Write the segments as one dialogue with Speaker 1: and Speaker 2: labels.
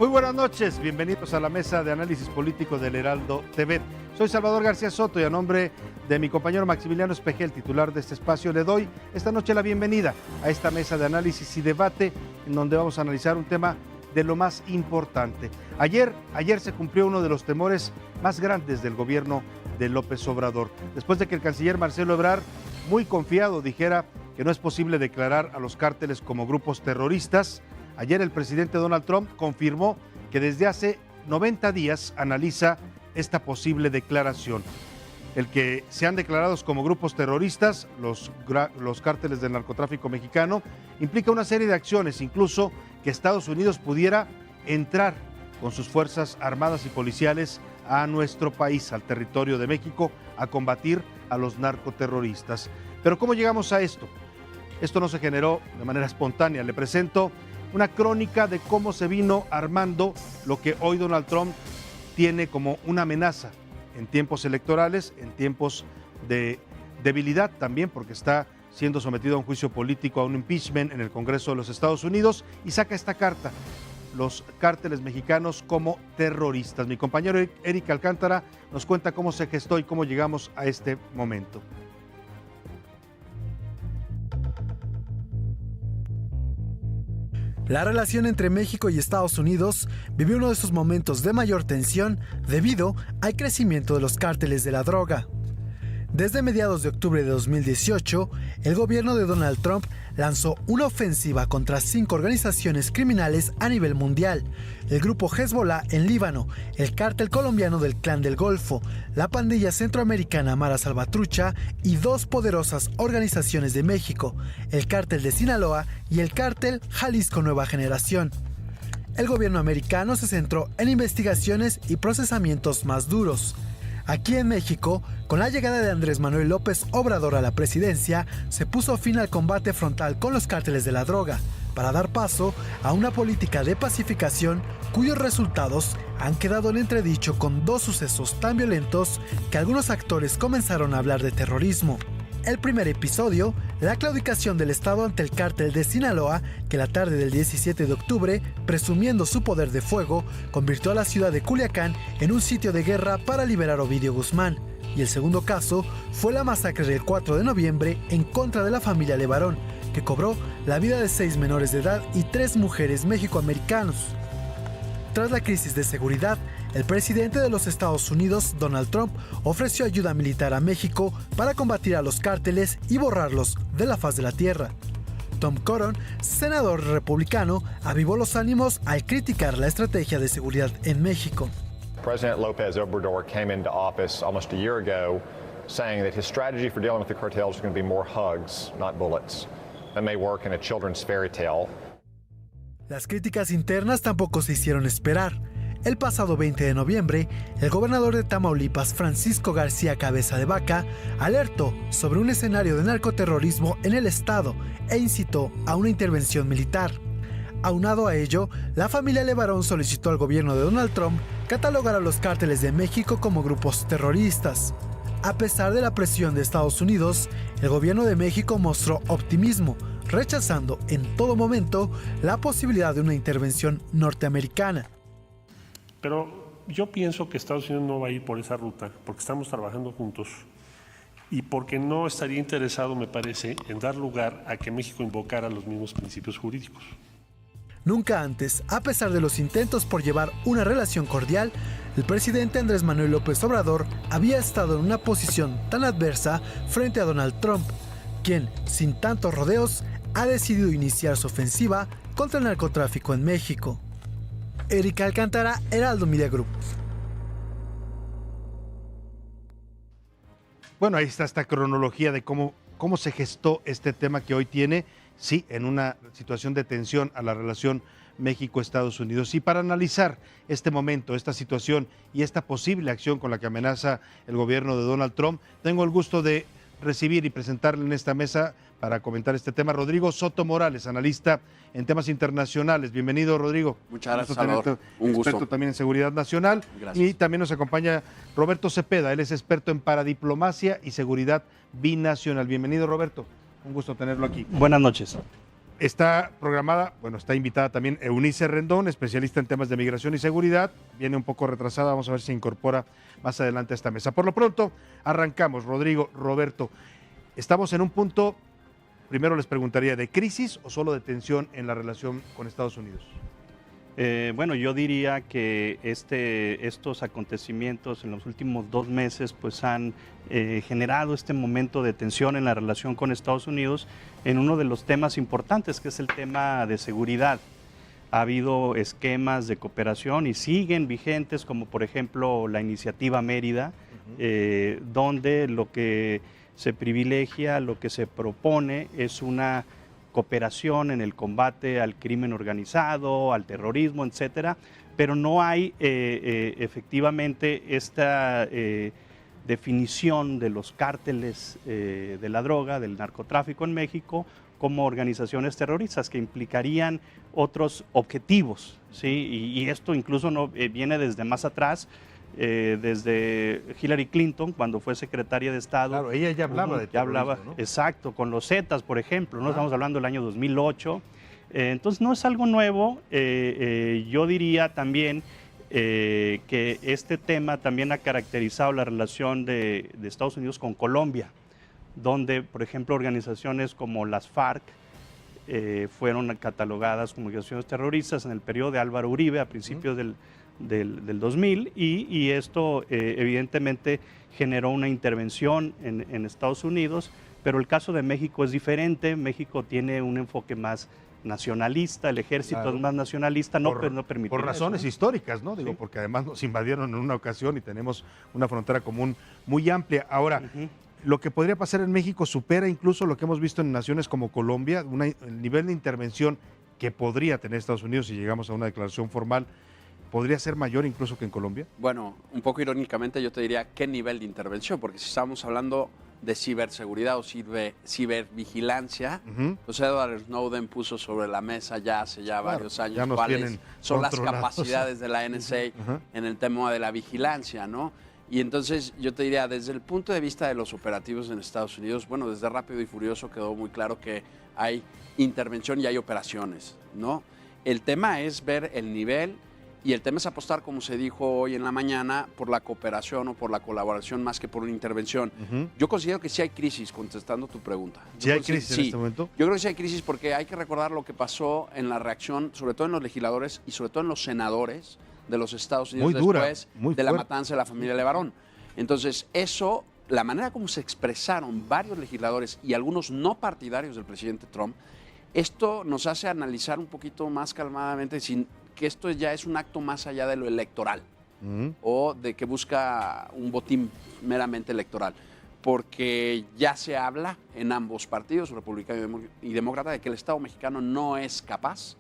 Speaker 1: Muy buenas noches, bienvenidos a la mesa de análisis político del Heraldo TV. Soy Salvador García Soto y a nombre de mi compañero Maximiliano Espejel, titular de este espacio, le doy esta noche la bienvenida a esta mesa de análisis y debate en donde vamos a analizar un tema de lo más importante. Ayer se cumplió uno de los temores más grandes del gobierno de López Obrador, después de que el canciller Marcelo Ebrard, muy confiado, dijera que no es posible declarar a los cárteles como grupos terroristas. Ayer el presidente Donald Trump confirmó que desde hace 90 días analiza esta posible declaración. El que sean declarados como grupos terroristas, los cárteles del narcotráfico mexicano, implica una serie de acciones, incluso que Estados Unidos pudiera entrar con sus fuerzas armadas y policiales a nuestro país, al territorio de México, a combatir a los narcoterroristas. Pero ¿cómo llegamos a esto? Esto no se generó de manera espontánea. Le presento una crónica de cómo se vino armando lo que hoy Donald Trump tiene como una amenaza en tiempos electorales, en tiempos de debilidad también, porque está siendo sometido a un juicio político, a un impeachment en el Congreso de los Estados Unidos, y saca esta carta: los cárteles mexicanos como terroristas. Mi compañero Eric Alcántara nos cuenta cómo se gestó y cómo llegamos a este momento.
Speaker 2: La relación entre México y Estados Unidos vivió uno de sus momentos de mayor tensión debido al crecimiento de los cárteles de la droga. Desde mediados de octubre de 2018, el gobierno de Donald Trump lanzó una ofensiva contra 5 organizaciones criminales a nivel mundial: el grupo Hezbollah en Líbano, el cártel colombiano del Clan del Golfo, la pandilla centroamericana Mara Salvatrucha y 2 poderosas organizaciones de México, el cártel de Sinaloa y el cártel Jalisco Nueva Generación. El gobierno americano se centró en investigaciones y procesamientos más duros. Aquí en México, con la llegada de Andrés Manuel López Obrador a la presidencia, se puso fin al combate frontal con los cárteles de la droga, para dar paso a una política de pacificación cuyos resultados han quedado en entredicho con 2 sucesos tan violentos que algunos actores comenzaron a hablar de terrorismo. El primer episodio, la claudicación del Estado ante el cártel de Sinaloa, que la tarde del 17 de octubre, presumiendo su poder de fuego, convirtió a la ciudad de Culiacán en un sitio de guerra para liberar a Ovidio Guzmán. Y el segundo caso fue la masacre del 4 de noviembre en contra de la familia Levarón, que cobró la vida de 6 menores de edad y 3 mujeres mexicoamericanos. Tras la crisis de seguridad, el presidente de los Estados Unidos, Donald Trump, ofreció ayuda militar a México para combatir a los cárteles y borrarlos de la faz de la tierra. Tom Cotton, senador republicano, avivó los ánimos al criticar la estrategia de seguridad en México.
Speaker 3: President López Obrador came into office almost a year ago saying that his strategy for dealing with the cartels is going to be more hugs, not bullets. That may work in a children's fairy tale.
Speaker 2: Las críticas internas tampoco se hicieron esperar. El pasado 20 de noviembre, el gobernador de Tamaulipas, Francisco García Cabeza de Vaca, alertó sobre un escenario de narcoterrorismo en el estado e incitó a una intervención militar. Aunado a ello, la familia Levarón solicitó al gobierno de Donald Trump catalogar a los cárteles de México como grupos terroristas. A pesar de la presión de Estados Unidos, el gobierno de México mostró optimismo, rechazando en todo momento la posibilidad de una intervención norteamericana.
Speaker 4: Pero yo pienso que Estados Unidos no va a ir por esa ruta, porque estamos trabajando juntos y porque no estaría interesado, me parece, en dar lugar a que México invocara los mismos principios jurídicos.
Speaker 2: Nunca antes, a pesar de los intentos por llevar una relación cordial, el presidente Andrés Manuel López Obrador había estado en una posición tan adversa frente a Donald Trump, quien, sin tantos rodeos, ha decidido iniciar su ofensiva contra el narcotráfico en México. Eric Alcántara, Heraldo Media Group.
Speaker 1: Bueno, ahí está esta cronología de cómo se gestó este tema que hoy tiene, sí, en una situación de tensión a la relación México-Estados Unidos. Y para analizar este momento, esta situación y esta posible acción con la que amenaza el gobierno de Donald Trump, tengo el gusto de recibir y presentarle en esta mesa para comentar este tema Rodrigo Soto Morales, analista en temas internacionales. Bienvenido, Rodrigo.
Speaker 5: Muchas gracias, Salvador. Un gusto.
Speaker 1: Experto también en seguridad nacional.
Speaker 5: Gracias.
Speaker 1: Y también nos acompaña Roberto Cepeda, él es experto en paradiplomacia y seguridad binacional. Bienvenido, Roberto. Un gusto tenerlo aquí.
Speaker 6: Buenas noches.
Speaker 1: Está programada, está invitada también Eunice Rendón, especialista en temas de migración y seguridad. Viene un poco retrasada, vamos a ver si se incorpora más adelante a esta mesa. Por lo pronto, arrancamos. Rodrigo, Roberto, estamos en un punto, primero les preguntaría, ¿de crisis o solo de tensión en la relación con Estados Unidos?
Speaker 6: Bueno, yo diría que estos acontecimientos en los últimos 2 meses pues han generado este momento de tensión en la relación con Estados Unidos en uno de los temas importantes, que es el tema de seguridad. Ha habido esquemas de cooperación y siguen vigentes, como por ejemplo la iniciativa Mérida, donde lo que se privilegia, lo que se propone es una cooperación en el combate al crimen organizado, al terrorismo, etcétera, pero no hay efectivamente esta definición de los cárteles de la droga, del narcotráfico en México, como organizaciones terroristas que implicarían otros objetivos, ¿sí? Y esto incluso viene desde más atrás, desde Hillary Clinton, cuando fue secretaria de Estado.
Speaker 1: Claro, ella ya hablaba de terrorismo, ¿no?
Speaker 6: Exacto, con los Zetas, por ejemplo, ¿no? Estamos hablando del año 2008. Entonces, no es algo nuevo. Yo diría también que este tema también ha caracterizado la relación de Estados Unidos con Colombia, donde, por ejemplo, organizaciones como las FARC fueron catalogadas como organizaciones terroristas en el periodo de Álvaro Uribe, a principios del 2000, y esto evidentemente generó una intervención en Estados Unidos, pero el caso de México es diferente. México tiene un enfoque más nacionalista, el ejército es más nacionalista, no permite.
Speaker 1: Por razones históricas, ¿no? Digo, porque además nos invadieron en una ocasión y tenemos una frontera común muy amplia. Ahora, lo que podría pasar en México supera incluso lo que hemos visto en naciones como Colombia, el nivel de intervención que podría tener Estados Unidos si llegamos a una declaración formal. ¿Podría ser mayor incluso que en Colombia?
Speaker 5: Bueno, un poco irónicamente yo te diría qué nivel de intervención, porque si estamos hablando de ciberseguridad o cibervigilancia, pues Edward Snowden puso sobre la mesa hace varios años cuáles son las capacidades de la NSA en el tema de la vigilancia, ¿no? Y entonces yo te diría, desde el punto de vista de los operativos en Estados Unidos, bueno, desde Rápido y Furioso quedó muy claro que hay intervención y hay operaciones, ¿no? El tema es ver el nivel. Y el tema es apostar, como se dijo hoy en la mañana, por la cooperación o por la colaboración más que por una intervención. Yo considero que sí hay crisis, contestando tu pregunta.
Speaker 1: ¿Sí hay crisis en este momento?
Speaker 5: Yo creo que sí hay crisis porque hay que recordar lo que pasó en la reacción, sobre todo en los legisladores y sobre todo en los senadores de los Estados Unidos después de la matanza de la familia Levarón. Entonces, eso, la manera como se expresaron varios legisladores y algunos no partidarios del presidente Trump, esto nos hace analizar un poquito más calmadamente que esto ya es un acto más allá de lo electoral o de que busca un botín meramente electoral, porque ya se habla en ambos partidos, republicano y demócrata, de que el Estado mexicano no es capaz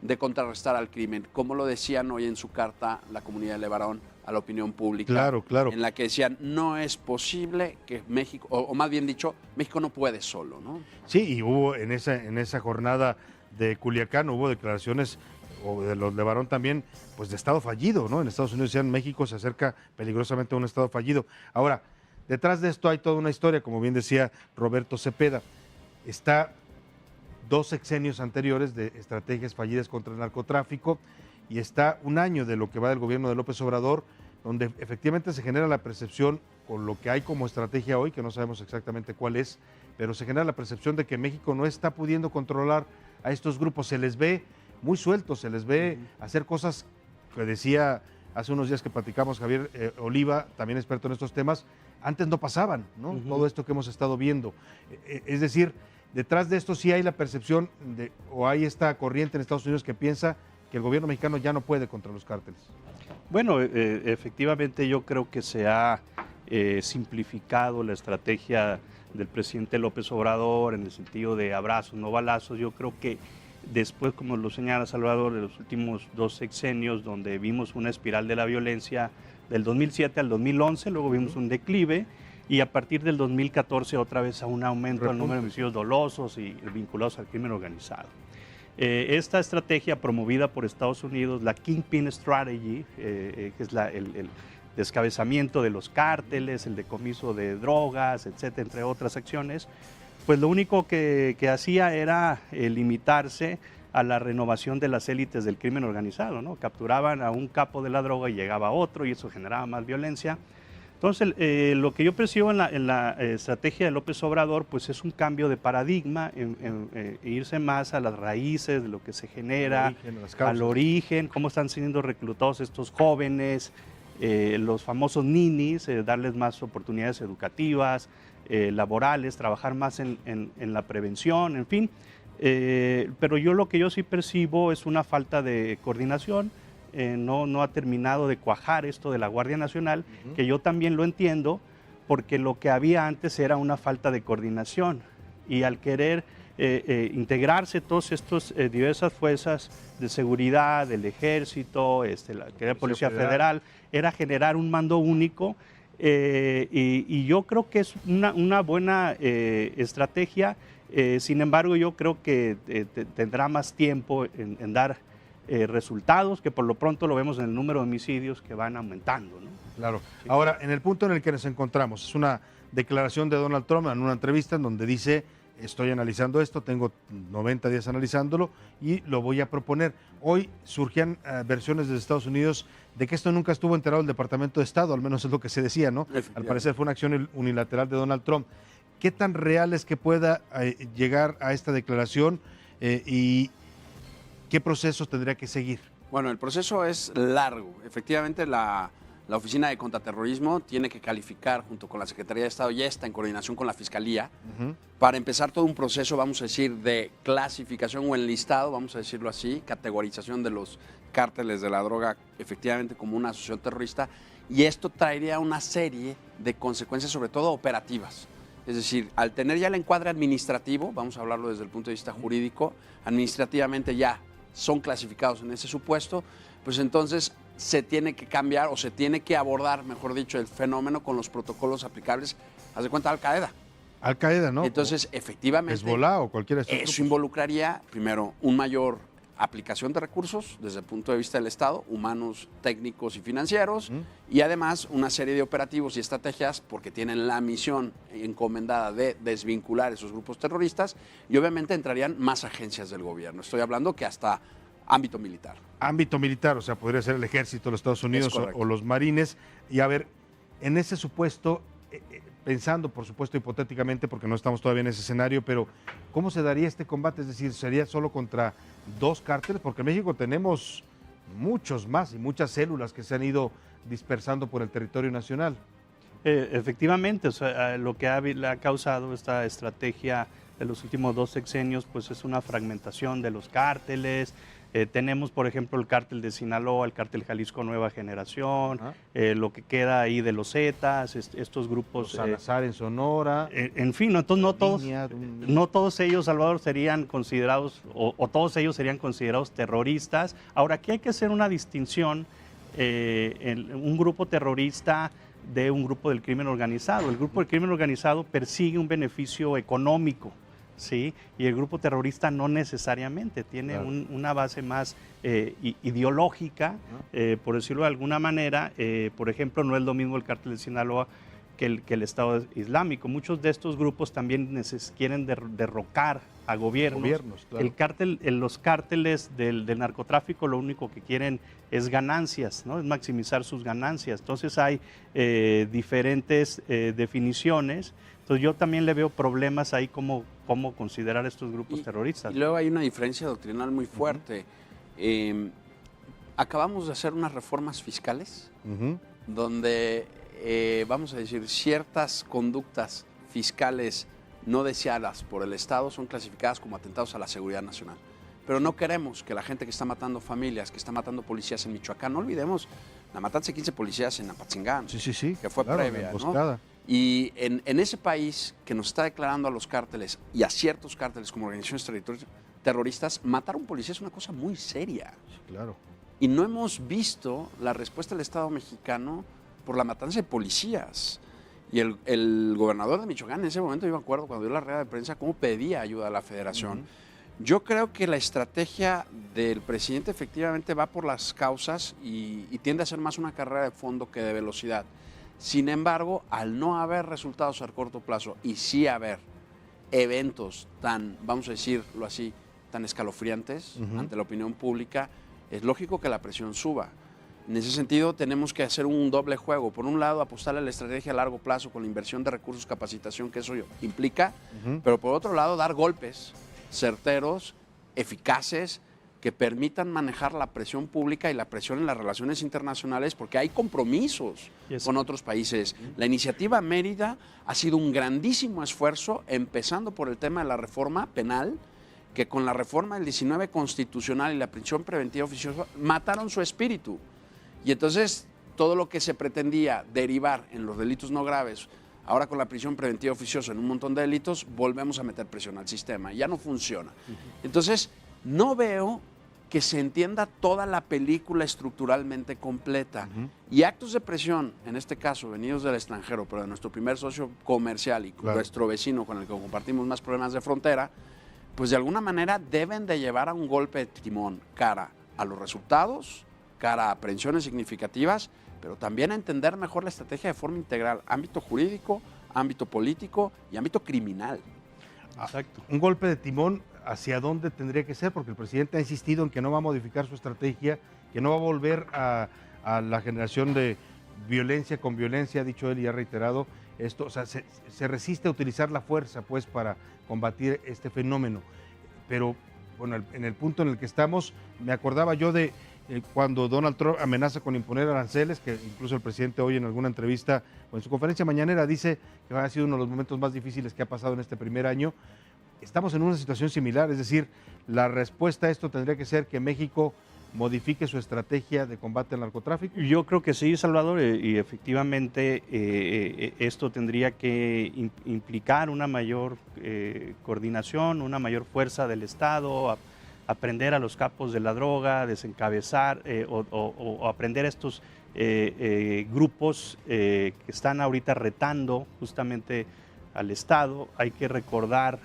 Speaker 5: de contrarrestar al crimen, como lo decían hoy en su carta la comunidad de Levarón a la opinión pública,
Speaker 1: claro.
Speaker 5: en la que decían no es posible que México, o más bien dicho, México no puede solo, ¿no?
Speaker 1: Sí, y hubo en esa jornada de Culiacán, hubo declaraciones o de los Levarón también, pues de estado fallido, ¿no? En Estados Unidos decían, México se acerca peligrosamente a un estado fallido. Ahora, detrás de esto hay toda una historia, como bien decía Roberto Cepeda. Está 2 sexenios anteriores de estrategias fallidas contra el narcotráfico y está 1 año de lo que va del gobierno de López Obrador, donde efectivamente se genera la percepción, con lo que hay como estrategia hoy, que no sabemos exactamente cuál es, pero se genera la percepción de que México no está pudiendo controlar a estos grupos. Se les ve muy sueltos, se les ve hacer cosas que decía hace unos días que platicamos Javier Oliva, también experto en estos temas, antes no pasaban, ¿no? Todo esto que hemos estado viendo. Es decir, detrás de esto sí hay la percepción o hay esta corriente en Estados Unidos que piensa que el gobierno mexicano ya no puede contra los cárteles.
Speaker 6: Bueno, efectivamente yo creo que se ha simplificado la estrategia del presidente López Obrador en el sentido de abrazos, no balazos. Yo creo que después, como lo señala Salvador, de los últimos 2 sexenios, donde vimos una espiral de la violencia del 2007 al 2011, luego vimos un declive, y a partir del 2014 otra vez a un aumento del número de homicidios dolosos y vinculados al crimen organizado. Esta estrategia promovida por Estados Unidos, la Kingpin Strategy, que es el descabezamiento de los cárteles, el decomiso de drogas, etcétera, entre otras acciones, pues lo único que hacía era limitarse a la renovación de las élites del crimen organizado, ¿no? Capturaban a un capo de la droga y llegaba otro y eso generaba más violencia. Entonces, lo que yo percibo en la estrategia de López Obrador, pues es un cambio de paradigma, irse más a las raíces de lo que se genera, al origen, cómo están siendo reclutados estos jóvenes, los famosos ninis, darles más oportunidades educativas, laborales, trabajar más en la prevención, en fin. Pero lo que yo sí percibo es una falta de coordinación. No ha terminado de cuajar esto de la Guardia Nacional, que yo también lo entiendo, porque lo que había antes era una falta de coordinación. Y al querer integrarse todas estas diversas fuerzas de seguridad, del Ejército, la Policía Federal, era generar un mando único. Y yo creo que es una buena estrategia. Sin embargo, yo creo que tendrá más tiempo en dar resultados, que por lo pronto lo vemos en el número de homicidios que van aumentando, ¿no?
Speaker 1: Claro. Sí. Ahora, en el punto en el que nos encontramos, es una declaración de Donald Trump en una entrevista en donde dice: estoy analizando esto, tengo 90 días analizándolo y lo voy a proponer. Hoy surgían versiones desde Estados Unidos de que esto nunca estuvo enterado el Departamento de Estado, al menos es lo que se decía, ¿no? Al parecer fue una acción unilateral de Donald Trump. ¿Qué tan real es que pueda llegar a esta declaración y qué proceso tendría que seguir?
Speaker 5: Bueno, el proceso es largo. Efectivamente, la Oficina de Contraterrorismo tiene que calificar junto con la Secretaría de Estado, ya está en coordinación con la Fiscalía, para empezar todo un proceso, vamos a decir, de clasificación o enlistado, vamos a decirlo así, categorización de los cárteles de la droga efectivamente como una asociación terrorista, y esto traería una serie de consecuencias, sobre todo operativas. Es decir, al tener ya el encuadre administrativo, vamos a hablarlo desde el punto de vista jurídico, administrativamente ya son clasificados en ese supuesto, pues entonces se tiene que cambiar o se tiene que abordar, mejor dicho, el fenómeno con los protocolos aplicables, haz de cuenta, Al-Qaeda.
Speaker 1: Al-Qaeda, ¿no?
Speaker 5: Entonces, efectivamente,
Speaker 1: Hezbollah o cualquiera de estos
Speaker 5: eso
Speaker 1: grupos.
Speaker 5: Involucraría, primero, un mayor aplicación de recursos desde el punto de vista del Estado, humanos, técnicos y financieros, y además una serie de operativos y estrategias porque tienen la misión encomendada de desvincular esos grupos terroristas, y obviamente entrarían más agencias del gobierno. Estoy hablando que hasta ámbito militar.
Speaker 1: Ámbito militar, o sea, podría ser el Ejército de los Estados Unidos o los Marines. Y a ver, en ese supuesto, pensando por supuesto hipotéticamente, porque no estamos todavía en ese escenario, pero ¿cómo se daría este combate? Es decir, ¿sería solo contra dos cárteles? Porque en México tenemos muchos más y muchas células que se han ido dispersando por el territorio nacional.
Speaker 6: Efectivamente, o sea, lo que ha causado esta estrategia de los últimos 2 sexenios, pues es una fragmentación de los cárteles. Tenemos, por ejemplo, el cártel de Sinaloa, el cártel Jalisco Nueva Generación, lo que queda ahí de los Zetas, estos grupos.
Speaker 1: Los Salazar en Sonora.
Speaker 6: En fin, entonces no todos ellos, Salvador, serían considerados, o todos ellos serían considerados terroristas. Ahora, aquí hay que hacer una distinción en un grupo terrorista de un grupo del crimen organizado. El grupo del crimen organizado persigue un beneficio económico, ¿sí? Y el grupo terrorista no necesariamente, tiene una base más ideológica, por decirlo de alguna manera. Por ejemplo, no es lo mismo el cártel de Sinaloa que el Estado Islámico. Muchos de estos grupos también quieren derrocar a gobiernos. Claro. Los cárteles del narcotráfico lo único que quieren es ganancias, ¿no? Es maximizar sus ganancias. Entonces hay diferentes definiciones. Entonces yo también le veo problemas ahí cómo considerar estos grupos terroristas.
Speaker 5: Y luego hay una diferencia doctrinal muy fuerte. Acabamos de hacer unas reformas fiscales donde, vamos a decir, ciertas conductas fiscales no deseadas por el Estado son clasificadas como atentados a la seguridad nacional. Pero no queremos que la gente que está matando familias, que está matando policías en Michoacán, no olvidemos la matanza de 15 policías en Apatzingán, que fue previa, ¿no? Y en ese país que nos está declarando a los cárteles y a ciertos cárteles como organizaciones terroristas, matar a un policía es una cosa muy seria.
Speaker 1: Sí, claro.
Speaker 5: Y no hemos visto la respuesta del Estado mexicano por la matanza de policías. Y el gobernador de Michoacán en ese momento, yo me acuerdo cuando dio la rueda de prensa, cómo pedía ayuda a la federación. Yo creo que la estrategia del presidente efectivamente va por las causas y tiende a ser más una carrera de fondo que de velocidad. Sin embargo, al no haber resultados a corto plazo y sí haber eventos tan, vamos a decirlo así, tan escalofriantes ante la opinión pública, es lógico que la presión suba. En ese sentido, tenemos que hacer un doble juego. Por un lado, apostarle a la estrategia a largo plazo con la inversión de recursos, capacitación que eso implica, pero por otro lado, dar golpes certeros, eficaces, que permitan manejar la presión pública y la presión en las relaciones internacionales, porque hay compromisos con otros países. La iniciativa Mérida ha sido un grandísimo esfuerzo, empezando por el tema de la reforma penal, que con la reforma del 19 constitucional y la prisión preventiva oficiosa mataron su espíritu. Y entonces todo lo que se pretendía derivar en los delitos no graves, ahora con la prisión preventiva oficiosa en un montón de delitos, volvemos a meter presión al sistema. Ya no funciona. Entonces, no veo que se entienda toda la película estructuralmente completa. Y actos de presión, en este caso, venidos del extranjero, pero de nuestro primer socio comercial y nuestro vecino con el que compartimos más problemas de frontera, pues de alguna manera deben de llevar a un golpe de timón cara a los resultados, cara a aprehensiones significativas, pero también a entender mejor la estrategia de forma integral, ámbito jurídico, ámbito político y ámbito criminal.
Speaker 1: Exacto. Un golpe de timón, ¿hacia dónde tendría que ser? Porque el presidente ha insistido en que no va a modificar su estrategia, que no va a volver a la generación de violencia con violencia, ha dicho él y ha reiterado esto. O sea, se resiste a utilizar la fuerza, pues, para combatir este fenómeno. Pero, bueno, en el punto en el que estamos, me acordaba yo de cuando Donald Trump amenaza con imponer aranceles, que incluso el presidente hoy en alguna entrevista o en su conferencia mañanera dice que ha sido uno de los momentos más difíciles que ha pasado en este primer año. Estamos en una situación similar, es decir, la respuesta a esto tendría que ser que México modifique su estrategia de combate al narcotráfico.
Speaker 6: Yo creo que sí, Salvador, y efectivamente esto tendría que implicar una mayor coordinación, una mayor fuerza del Estado, aprender a los capos de la droga, desencabezar o aprender a estos grupos que están ahorita retando justamente al Estado. Hay que recordar,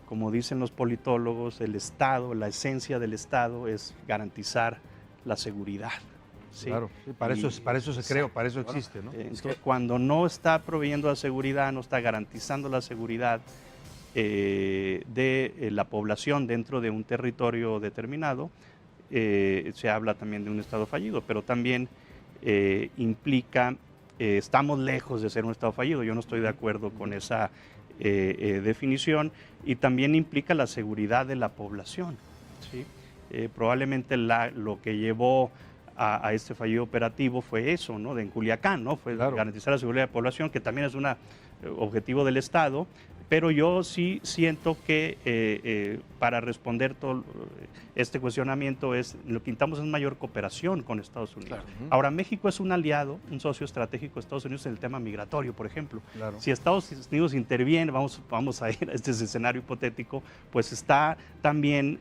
Speaker 6: como dicen los politólogos, el Estado, la esencia del Estado es garantizar la seguridad. ¿Sí?
Speaker 1: Claro, sí, para eso se creó, para eso existe, ¿no?
Speaker 6: Entonces, cuando no está proveyendo la seguridad, no está garantizando la seguridad de la población dentro de un territorio determinado, se habla también de un Estado fallido, pero también implica, estamos lejos de ser un Estado fallido, yo no estoy de acuerdo con esa definición, y también implica la seguridad de la población, ¿sí? Probablemente lo que llevó a este fallido operativo fue eso, ¿no? En Culiacán, ¿no? Fue garantizar la seguridad de la población, que también es un objetivo del Estado, pero yo sí siento que para responder todo este cuestionamiento lo que intentamos es mayor cooperación con Estados Unidos. Claro. Ahora, México es un aliado, un socio estratégico de Estados Unidos en el tema migratorio, por ejemplo. Claro. Si Estados Unidos interviene, vamos a ir a este escenario hipotético, pues está también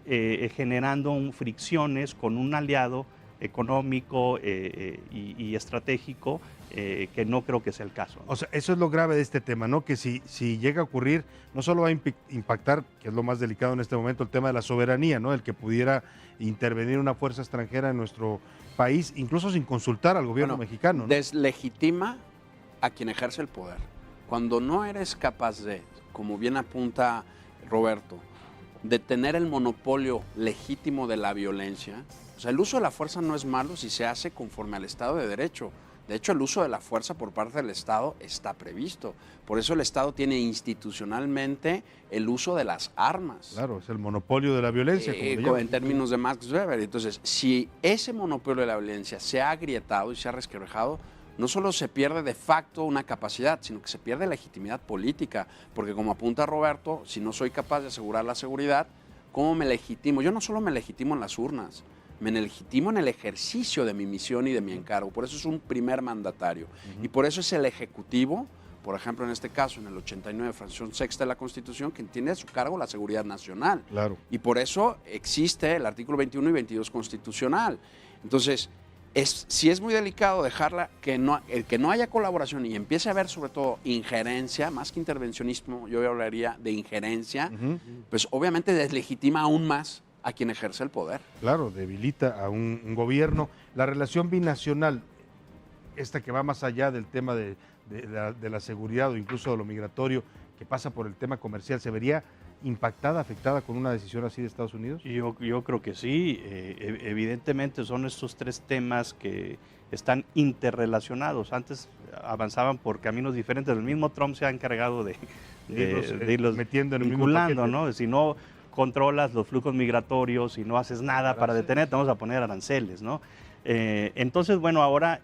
Speaker 6: generando fricciones con un aliado económico y estratégico, que no creo que sea el caso, ¿no?
Speaker 1: O sea, eso es lo grave de este tema, ¿no? Que si llega a ocurrir, no solo va a impactar, que es lo más delicado en este momento, el tema de la soberanía, ¿no? El que pudiera intervenir una fuerza extranjera en nuestro país, incluso sin consultar al gobierno mexicano, ¿no?
Speaker 5: Deslegitima a quien ejerce el poder. Cuando no eres capaz de, como bien apunta Roberto, de tener el monopolio legítimo de la violencia, o sea, el uso de la fuerza no es malo si se hace conforme al Estado de Derecho. De hecho, el uso de la fuerza por parte del Estado está previsto. Por eso el Estado tiene institucionalmente el uso de las armas.
Speaker 1: Claro, es el monopolio de la violencia.
Speaker 5: En términos de Max Weber. Entonces, si ese monopolio de la violencia se ha agrietado y se ha resquebrajado, no solo se pierde de facto una capacidad, sino que se pierde legitimidad política. Porque como apunta Roberto, si no soy capaz de asegurar la seguridad, ¿cómo me legitimo? Yo no solo me legitimo en las urnas, me legitimo en el ejercicio de mi misión y de mi encargo. Por eso es un primer mandatario. Y por eso es el Ejecutivo, por ejemplo, en este caso, en el 89, fracción sexta de la Constitución, quien tiene a su cargo la seguridad nacional.
Speaker 1: Claro.
Speaker 5: Y por eso existe el artículo 21 y 22 constitucional. Entonces, si es muy delicado dejarla, que no haya colaboración y empiece a haber sobre todo injerencia, más que intervencionismo, yo hablaría de injerencia, pues obviamente deslegitima aún más a quien ejerce el poder.
Speaker 1: Claro, debilita a un gobierno. La relación binacional, esta que va más allá del tema de de la seguridad o incluso de lo migratorio que pasa por el tema comercial, ¿se vería impactada, afectada con una decisión así de Estados Unidos?
Speaker 6: Yo creo que sí. Evidentemente son estos tres temas que están interrelacionados. Antes avanzaban por caminos diferentes. El mismo Trump se ha encargado de irlos
Speaker 1: metiendo en
Speaker 6: vinculando, ¿no? Si no controlas los flujos migratorios, si no haces nada para detener, te vamos a poner aranceles, ¿no? Entonces, bueno, ahora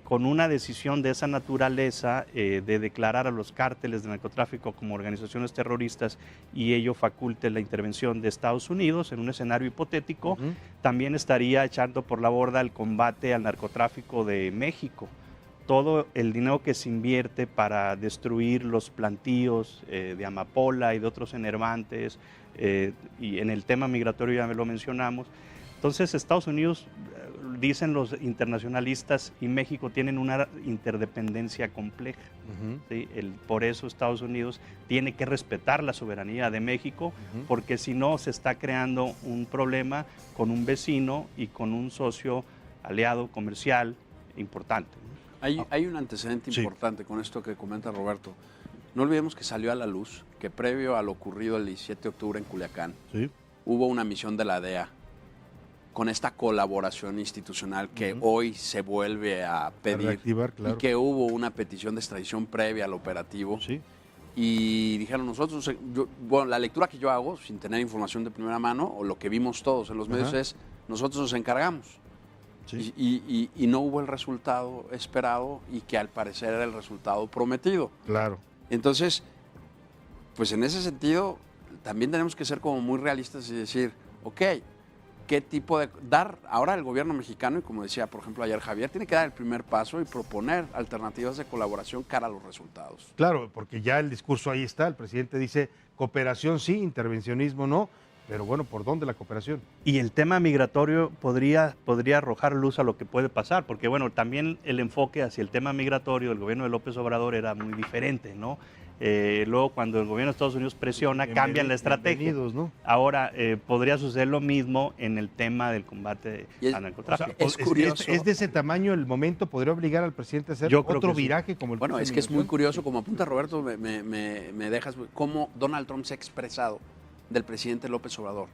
Speaker 6: con una decisión de esa naturaleza de declarar a los cárteles de narcotráfico como organizaciones terroristas y ello faculte la intervención de Estados Unidos en un escenario hipotético, también estaría echando por la borda el combate al narcotráfico de México. Todo el dinero que se invierte para destruir los plantíos de amapola y de otros enervantes, y en el tema migratorio ya lo mencionamos. Entonces, Estados Unidos, dicen los internacionalistas, y México tienen una interdependencia compleja. ¿Sí? Por eso Estados Unidos tiene que respetar la soberanía de México, porque si no se está creando un problema con un vecino y con un socio aliado comercial importante.
Speaker 5: Hay un antecedente importante con esto que comenta Roberto. No olvidemos que salió a la luz que previo a lo ocurrido el 17 de octubre en Culiacán, hubo una misión de la DEA con esta colaboración institucional que hoy se vuelve a pedir, y que hubo una petición de extradición previa al operativo. Y dijeron nosotros, bueno, la lectura que yo hago, sin tener información de primera mano, o lo que vimos todos en los medios, es nosotros nos encargamos. Y no hubo el resultado esperado, y que al parecer era el resultado prometido. Entonces, pues en ese sentido, también tenemos que ser como muy realistas y decir, ok, ¿qué tipo de... ahora el gobierno mexicano, y como decía, por ejemplo, ayer Javier, tiene que dar el primer paso y proponer alternativas de colaboración cara a los resultados.
Speaker 1: Claro, porque ya el discurso ahí está, el presidente dice, cooperación sí, intervencionismo no, pero bueno, ¿por dónde la cooperación?
Speaker 6: Y el tema migratorio podría arrojar luz a lo que puede pasar, porque bueno, también el enfoque hacia el tema migratorio del gobierno de López Obrador era muy diferente, ¿no? Luego cuando el gobierno de Estados Unidos presiona, cambian la estrategia.
Speaker 1: ¿No?
Speaker 6: Ahora, podría suceder lo mismo en el tema del combate al narcotráfico.
Speaker 5: O sea, es curioso.
Speaker 1: ¿Es de ese tamaño el momento? ¿Podría obligar al presidente a hacer otro viraje como el...
Speaker 5: Bueno, es que es muy curioso, como apunta Roberto, me dejas, cómo Donald Trump se ha expresado del presidente López Obrador.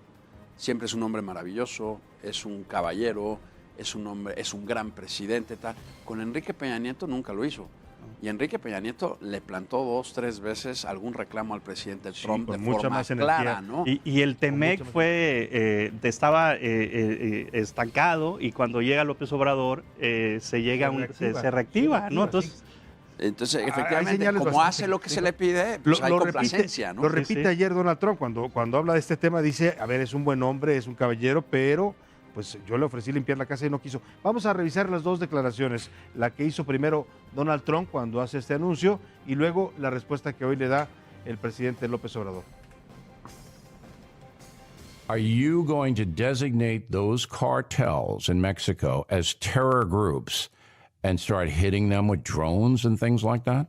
Speaker 5: Siempre es un hombre maravilloso, es un caballero, es un gran presidente, tal. Con Enrique Peña Nieto nunca lo hizo. Y Enrique Peña Nieto le plantó 2, 3 veces algún reclamo al presidente Trump de forma clara, ¿no?
Speaker 6: Y el TEMEC estaba estancado, y cuando llega López Obrador se reactiva, ¿no?
Speaker 5: Entonces, efectivamente, como hace lo que se le pide, pues hay complacencia, ¿no?
Speaker 1: Lo repite ayer Donald Trump cuando habla de este tema, dice, a ver, es un buen hombre, es un caballero, pero pues yo le ofrecí limpiar la casa y no quiso. Vamos a revisar las dos declaraciones, la que hizo primero Donald Trump cuando hace este anuncio y luego la respuesta que hoy le da el presidente López Obrador.
Speaker 7: Are you going to designate those cartels in Mexico as terror groups and start hitting them with drones and things like that?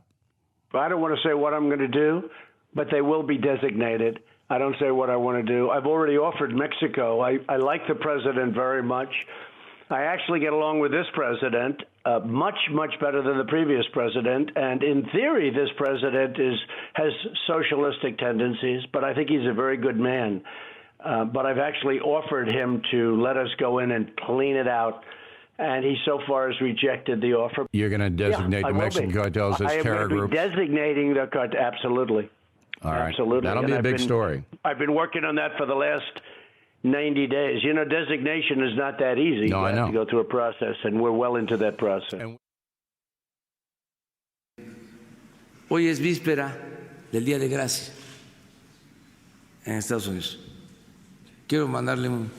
Speaker 8: I don't want to say what I'm going to do, but they will be designated. I don't say what I want to do. I've already offered Mexico. I like the president very much. I actually get along with this president much, much better than the previous president. And in theory, this president has socialistic tendencies, but I think he's a very good man. But I've actually offered him to let us go in and clean it out. And he so far has rejected the offer.
Speaker 7: You're going to designate the Mexican cartels as terror groups?
Speaker 8: I am designating the cartel, absolutely.
Speaker 7: All right.
Speaker 8: Absolutely.
Speaker 7: That'll be a big story.
Speaker 8: I've been working on that for the last 90 days. You know, designation is not that easy.
Speaker 7: No, I know.
Speaker 8: You have to go through a process, and we're well into that process.
Speaker 9: Hoy es víspera del Día de Gracia en Estados Unidos. Quiero mandarle un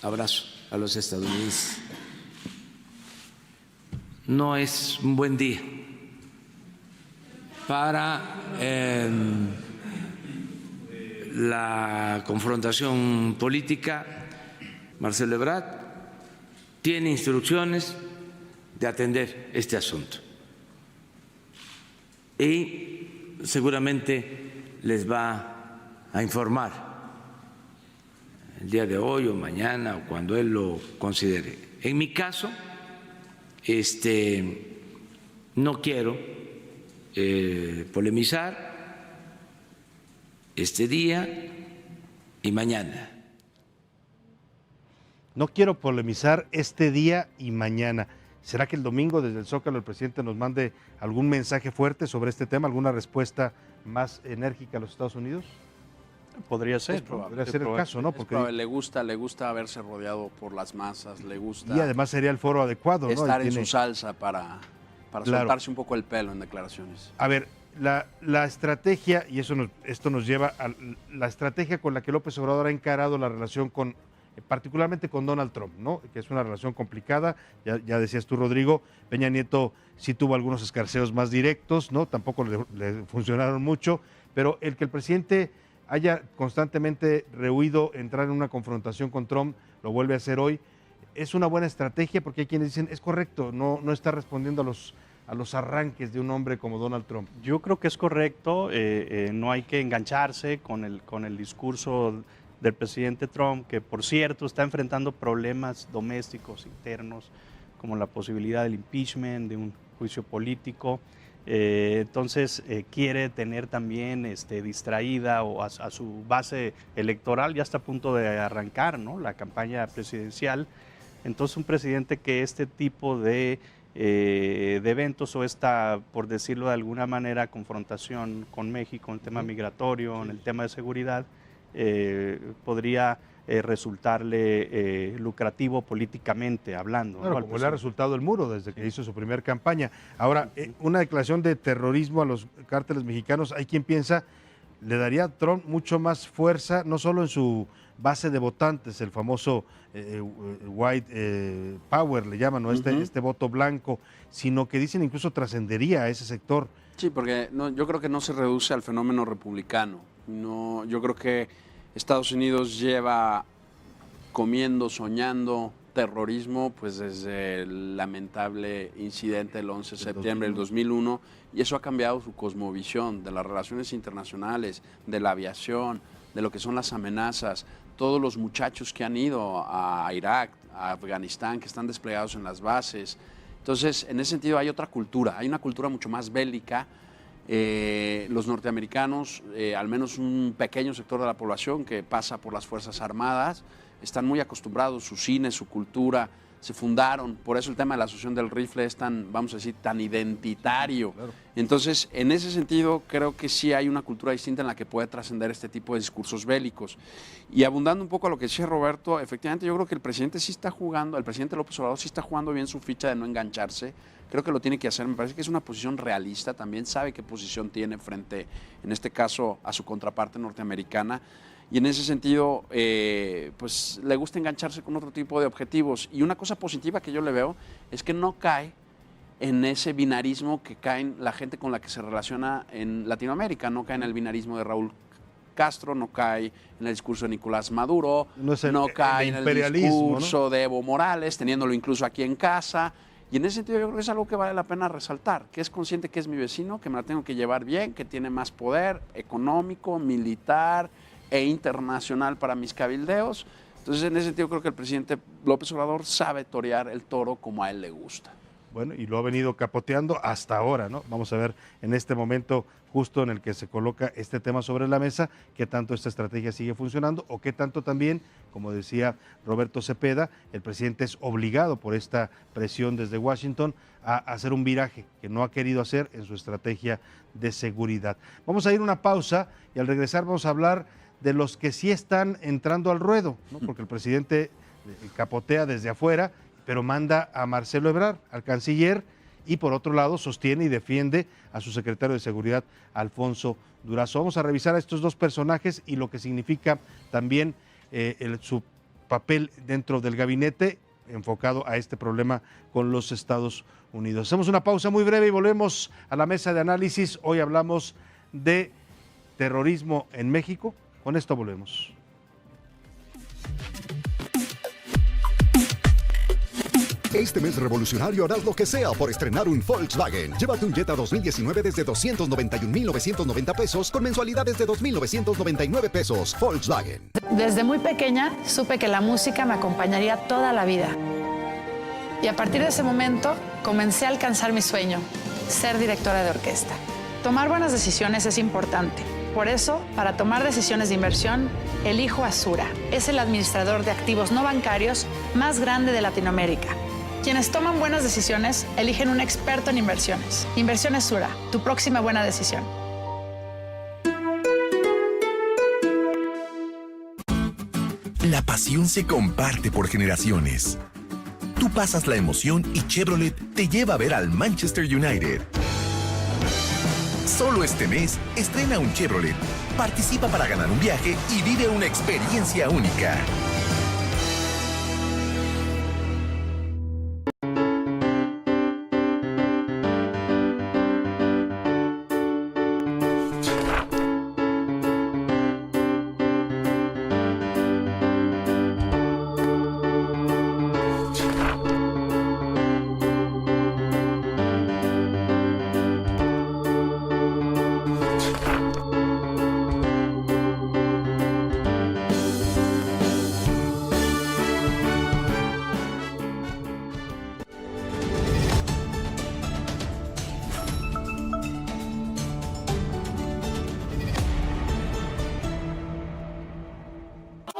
Speaker 9: abrazo a los estadounidenses. No es un buen día para la confrontación política. Marcelo Ebrard tiene instrucciones de atender este asunto y seguramente les va a informar el día de hoy o mañana o cuando él lo considere. En mi caso, no quiero polemizar este día y mañana.
Speaker 1: No quiero polemizar este día y mañana. ¿Será que el domingo desde el Zócalo el presidente nos mande algún mensaje fuerte sobre este tema, alguna respuesta más enérgica a los Estados Unidos?
Speaker 6: Podría ser,
Speaker 1: podría ser el caso, ¿no?
Speaker 5: Porque le gusta verse rodeado por las masas, le gusta.
Speaker 1: Y además sería el foro adecuado, ¿no?
Speaker 5: Estar en su salsa para soltarse un poco el pelo en declaraciones.
Speaker 1: A ver, la estrategia, y esto nos lleva a la estrategia con la que López Obrador ha encarado la relación particularmente con Donald Trump, ¿no? Que es una relación complicada, ya decías tú, Rodrigo. Peña Nieto sí tuvo algunos escarceos más directos, ¿no? Tampoco le funcionaron mucho, pero el que el presidente haya constantemente rehuido entrar en una confrontación con Trump, lo vuelve a hacer hoy, es una buena estrategia, porque hay quienes dicen, es correcto, no está respondiendo a los arranques de un hombre como Donald Trump.
Speaker 6: Yo creo que es correcto, no hay que engancharse con el discurso del presidente Trump, que por cierto está enfrentando problemas domésticos internos, como la posibilidad del impeachment, de un juicio político. Entonces quiere tener también distraída o a su base electoral, ya está a punto de arrancar, ¿no?, la campaña presidencial. Entonces un presidente que este tipo de eventos o esta, por decirlo de alguna manera, confrontación con México en el tema migratorio, en el tema de seguridad, podría resultarle lucrativo políticamente hablando.
Speaker 1: Claro, ¿no? Como le ha resultado el muro desde que hizo su primera campaña. Ahora, una declaración de terrorismo a los cárteles mexicanos, hay quien piensa, le daría a Trump mucho más fuerza, no solo en su base de votantes, el famoso white power, le llaman, ¿no? Este voto blanco, sino que dicen incluso trascendería a ese sector.
Speaker 5: Sí, porque yo creo que no se reduce al fenómeno republicano. No, yo creo que Estados Unidos lleva comiendo, soñando terrorismo pues desde el lamentable incidente del 11 de septiembre del 2001, y eso ha cambiado su cosmovisión de las relaciones internacionales, de la aviación, de lo que son las amenazas. Todos los muchachos que han ido a Irak, a Afganistán, que están desplegados en las bases. Entonces, en ese sentido hay otra cultura, hay una cultura mucho más bélica. Los norteamericanos, al menos un pequeño sector de la población que pasa por las Fuerzas Armadas, están muy acostumbrados, su cine, su cultura, se fundaron, por eso el tema de la asociación del rifle es tan, vamos a decir, tan identitario. Claro. Entonces, en ese sentido, creo que sí hay una cultura distinta en la que puede trascender este tipo de discursos bélicos. Y abundando un poco a lo que decía Roberto, efectivamente yo creo que el presidente sí está jugando, el presidente López Obrador sí está jugando bien su ficha de no engancharse. Creo que lo tiene que hacer, me parece que es una posición realista, también sabe qué posición tiene frente, en este caso, a su contraparte norteamericana. Y en ese sentido, pues le gusta engancharse con otro tipo de objetivos. Y una cosa positiva que yo le veo es que no cae en ese binarismo que caen la gente con la que se relaciona en Latinoamérica. No cae en el binarismo de Raúl Castro, no cae en el discurso de Nicolás Maduro, no cae en el discurso, ¿no?, de Evo Morales, teniéndolo incluso aquí en casa. Y en ese sentido yo creo que es algo que vale la pena resaltar, que es consciente que es mi vecino, que me la tengo que llevar bien, que tiene más poder económico, militar e internacional para mis cabildeos. Entonces, en ese sentido, creo que el presidente López Obrador sabe torear el toro como a él le gusta.
Speaker 1: Bueno, y lo ha venido capoteando hasta ahora, ¿no? Vamos a ver en este momento justo en el que se coloca este tema sobre la mesa, qué tanto esta estrategia sigue funcionando o qué tanto también, como decía Roberto Cepeda, el presidente es obligado por esta presión desde Washington a hacer un viraje que no ha querido hacer en su estrategia de seguridad. Vamos a ir a una pausa y al regresar vamos a hablar de los que sí están entrando al ruedo, ¿no? Porque el presidente capotea desde afuera, pero manda a Marcelo Ebrard, al canciller, y por otro lado sostiene y defiende a su secretario de Seguridad, Alfonso Durazo. Vamos a revisar a estos dos personajes y lo que significa también su papel dentro del gabinete enfocado a este problema con los Estados Unidos. Hacemos una pausa muy breve y volvemos a la mesa de análisis. Hoy hablamos de terrorismo en México. Con esto volvemos.
Speaker 10: Este mes revolucionario harás lo que sea por estrenar un Volkswagen. Llévate un Jetta 2019 desde 291,990 pesos con mensualidades de 2,999 pesos. Volkswagen.
Speaker 11: Desde muy pequeña supe que la música me acompañaría toda la vida. Y a partir de ese momento comencé a alcanzar mi sueño, ser directora de orquesta. Tomar buenas decisiones es importante. Por eso, para tomar decisiones de inversión, elijo a Sura. Es el administrador de activos no bancarios más grande de Latinoamérica. Quienes toman buenas decisiones eligen un experto en inversiones. Inversiones Sura, tu próxima buena decisión.
Speaker 12: La pasión se comparte por generaciones. Tú pasas la emoción y Chevrolet te lleva a ver al Manchester United. Solo este mes, estrena un Chevrolet, participa para ganar un viaje y vive una experiencia única.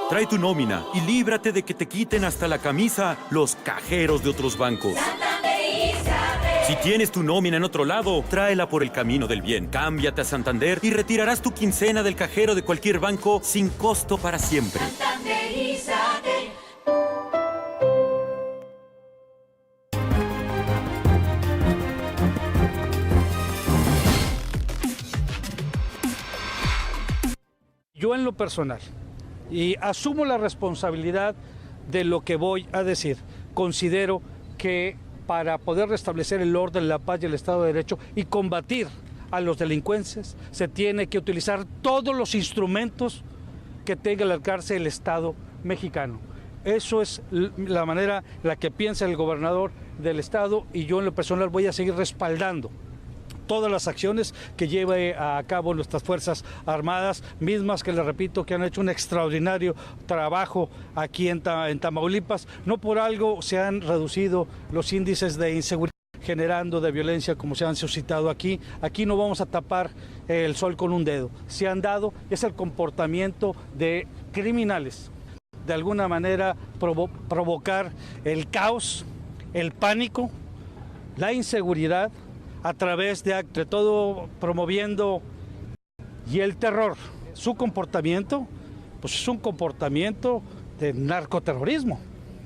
Speaker 13: Trae tu nómina y líbrate de que te quiten hasta la camisa los cajeros de otros bancos. Si tienes tu nómina en otro lado, tráela por el camino del bien. Cámbiate a Santander y retirarás tu quincena del cajero de cualquier banco sin costo para siempre.
Speaker 14: Santanderízate.
Speaker 15: Yo en lo personal, y asumo la responsabilidad de lo que voy a decir, considero que para poder restablecer el orden, la paz y el Estado de Derecho y combatir a los delincuentes, se tiene que utilizar todos los instrumentos que tenga al alcance el Estado mexicano. Eso es la manera en la que piensa el gobernador del Estado, y yo en lo personal voy a seguir respaldando todas las acciones que lleve a cabo nuestras Fuerzas Armadas, mismas que les repito que han hecho un extraordinario trabajo aquí en Tamaulipas. No por algo se han reducido los índices de inseguridad generando de violencia como se han suscitado aquí. Aquí no vamos a tapar el sol con un dedo. Se han dado, es el comportamiento de criminales. De alguna manera provocar el caos, el pánico, la inseguridad, a través de todo promoviendo y el terror. Su comportamiento, pues es un comportamiento de narcoterrorismo.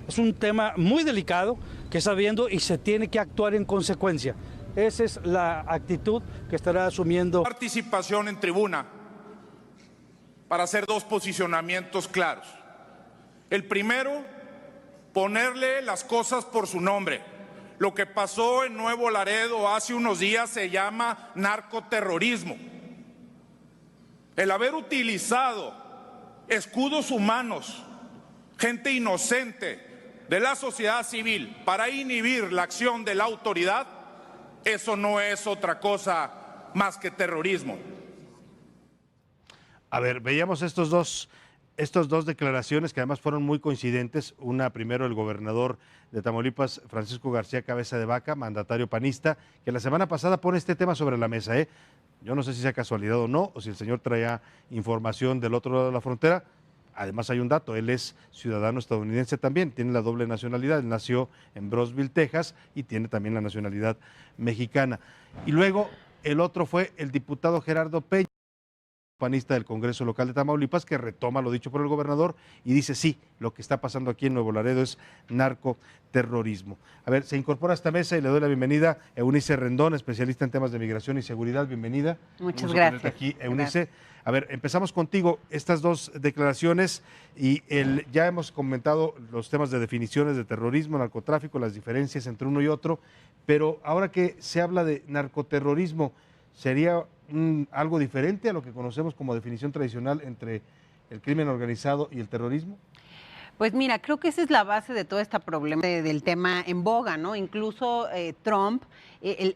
Speaker 15: Es un tema muy delicado que está viendo y se tiene que actuar en consecuencia. Esa es la actitud que estará asumiendo.
Speaker 16: Participación en tribuna para hacer dos posicionamientos claros. El primero, ponerle las cosas por su nombre. Lo que pasó en Nuevo Laredo hace unos días se llama narcoterrorismo. El haber utilizado escudos humanos, gente inocente de la sociedad civil para inhibir la acción de la autoridad, eso no es otra cosa más que terrorismo.
Speaker 1: A ver, veíamos estas dos declaraciones que además fueron muy coincidentes. Una primero el gobernador de Tamaulipas, Francisco García Cabeza de Vaca, mandatario panista, que la semana pasada pone este tema sobre la mesa. Yo no sé si sea casualidad o no, o si el señor traía información del otro lado de la frontera. Además hay un dato, él es ciudadano estadounidense también, tiene la doble nacionalidad, él nació en Brownsville, Texas, y tiene también la nacionalidad mexicana. Y luego el otro fue el diputado Gerardo Peña, panista del Congreso Local de Tamaulipas, que retoma lo dicho por el gobernador y dice sí, lo que está pasando aquí en Nuevo Laredo es narcoterrorismo. A ver, se incorpora a esta mesa y le doy la bienvenida a Eunice Rendón, especialista en temas de migración y seguridad. Bienvenida.
Speaker 17: Muchas gracias.
Speaker 1: Aquí, Eunice. A ver, empezamos contigo, estas dos declaraciones y ya hemos comentado los temas de definiciones de terrorismo, narcotráfico, las diferencias entre uno y otro, pero ahora que se habla de narcoterrorismo, ¿sería algo diferente a lo que conocemos como definición tradicional entre el crimen organizado y el terrorismo?
Speaker 17: Pues mira, creo que esa es la base de todo este problema del tema en boga, ¿no? Incluso Trump,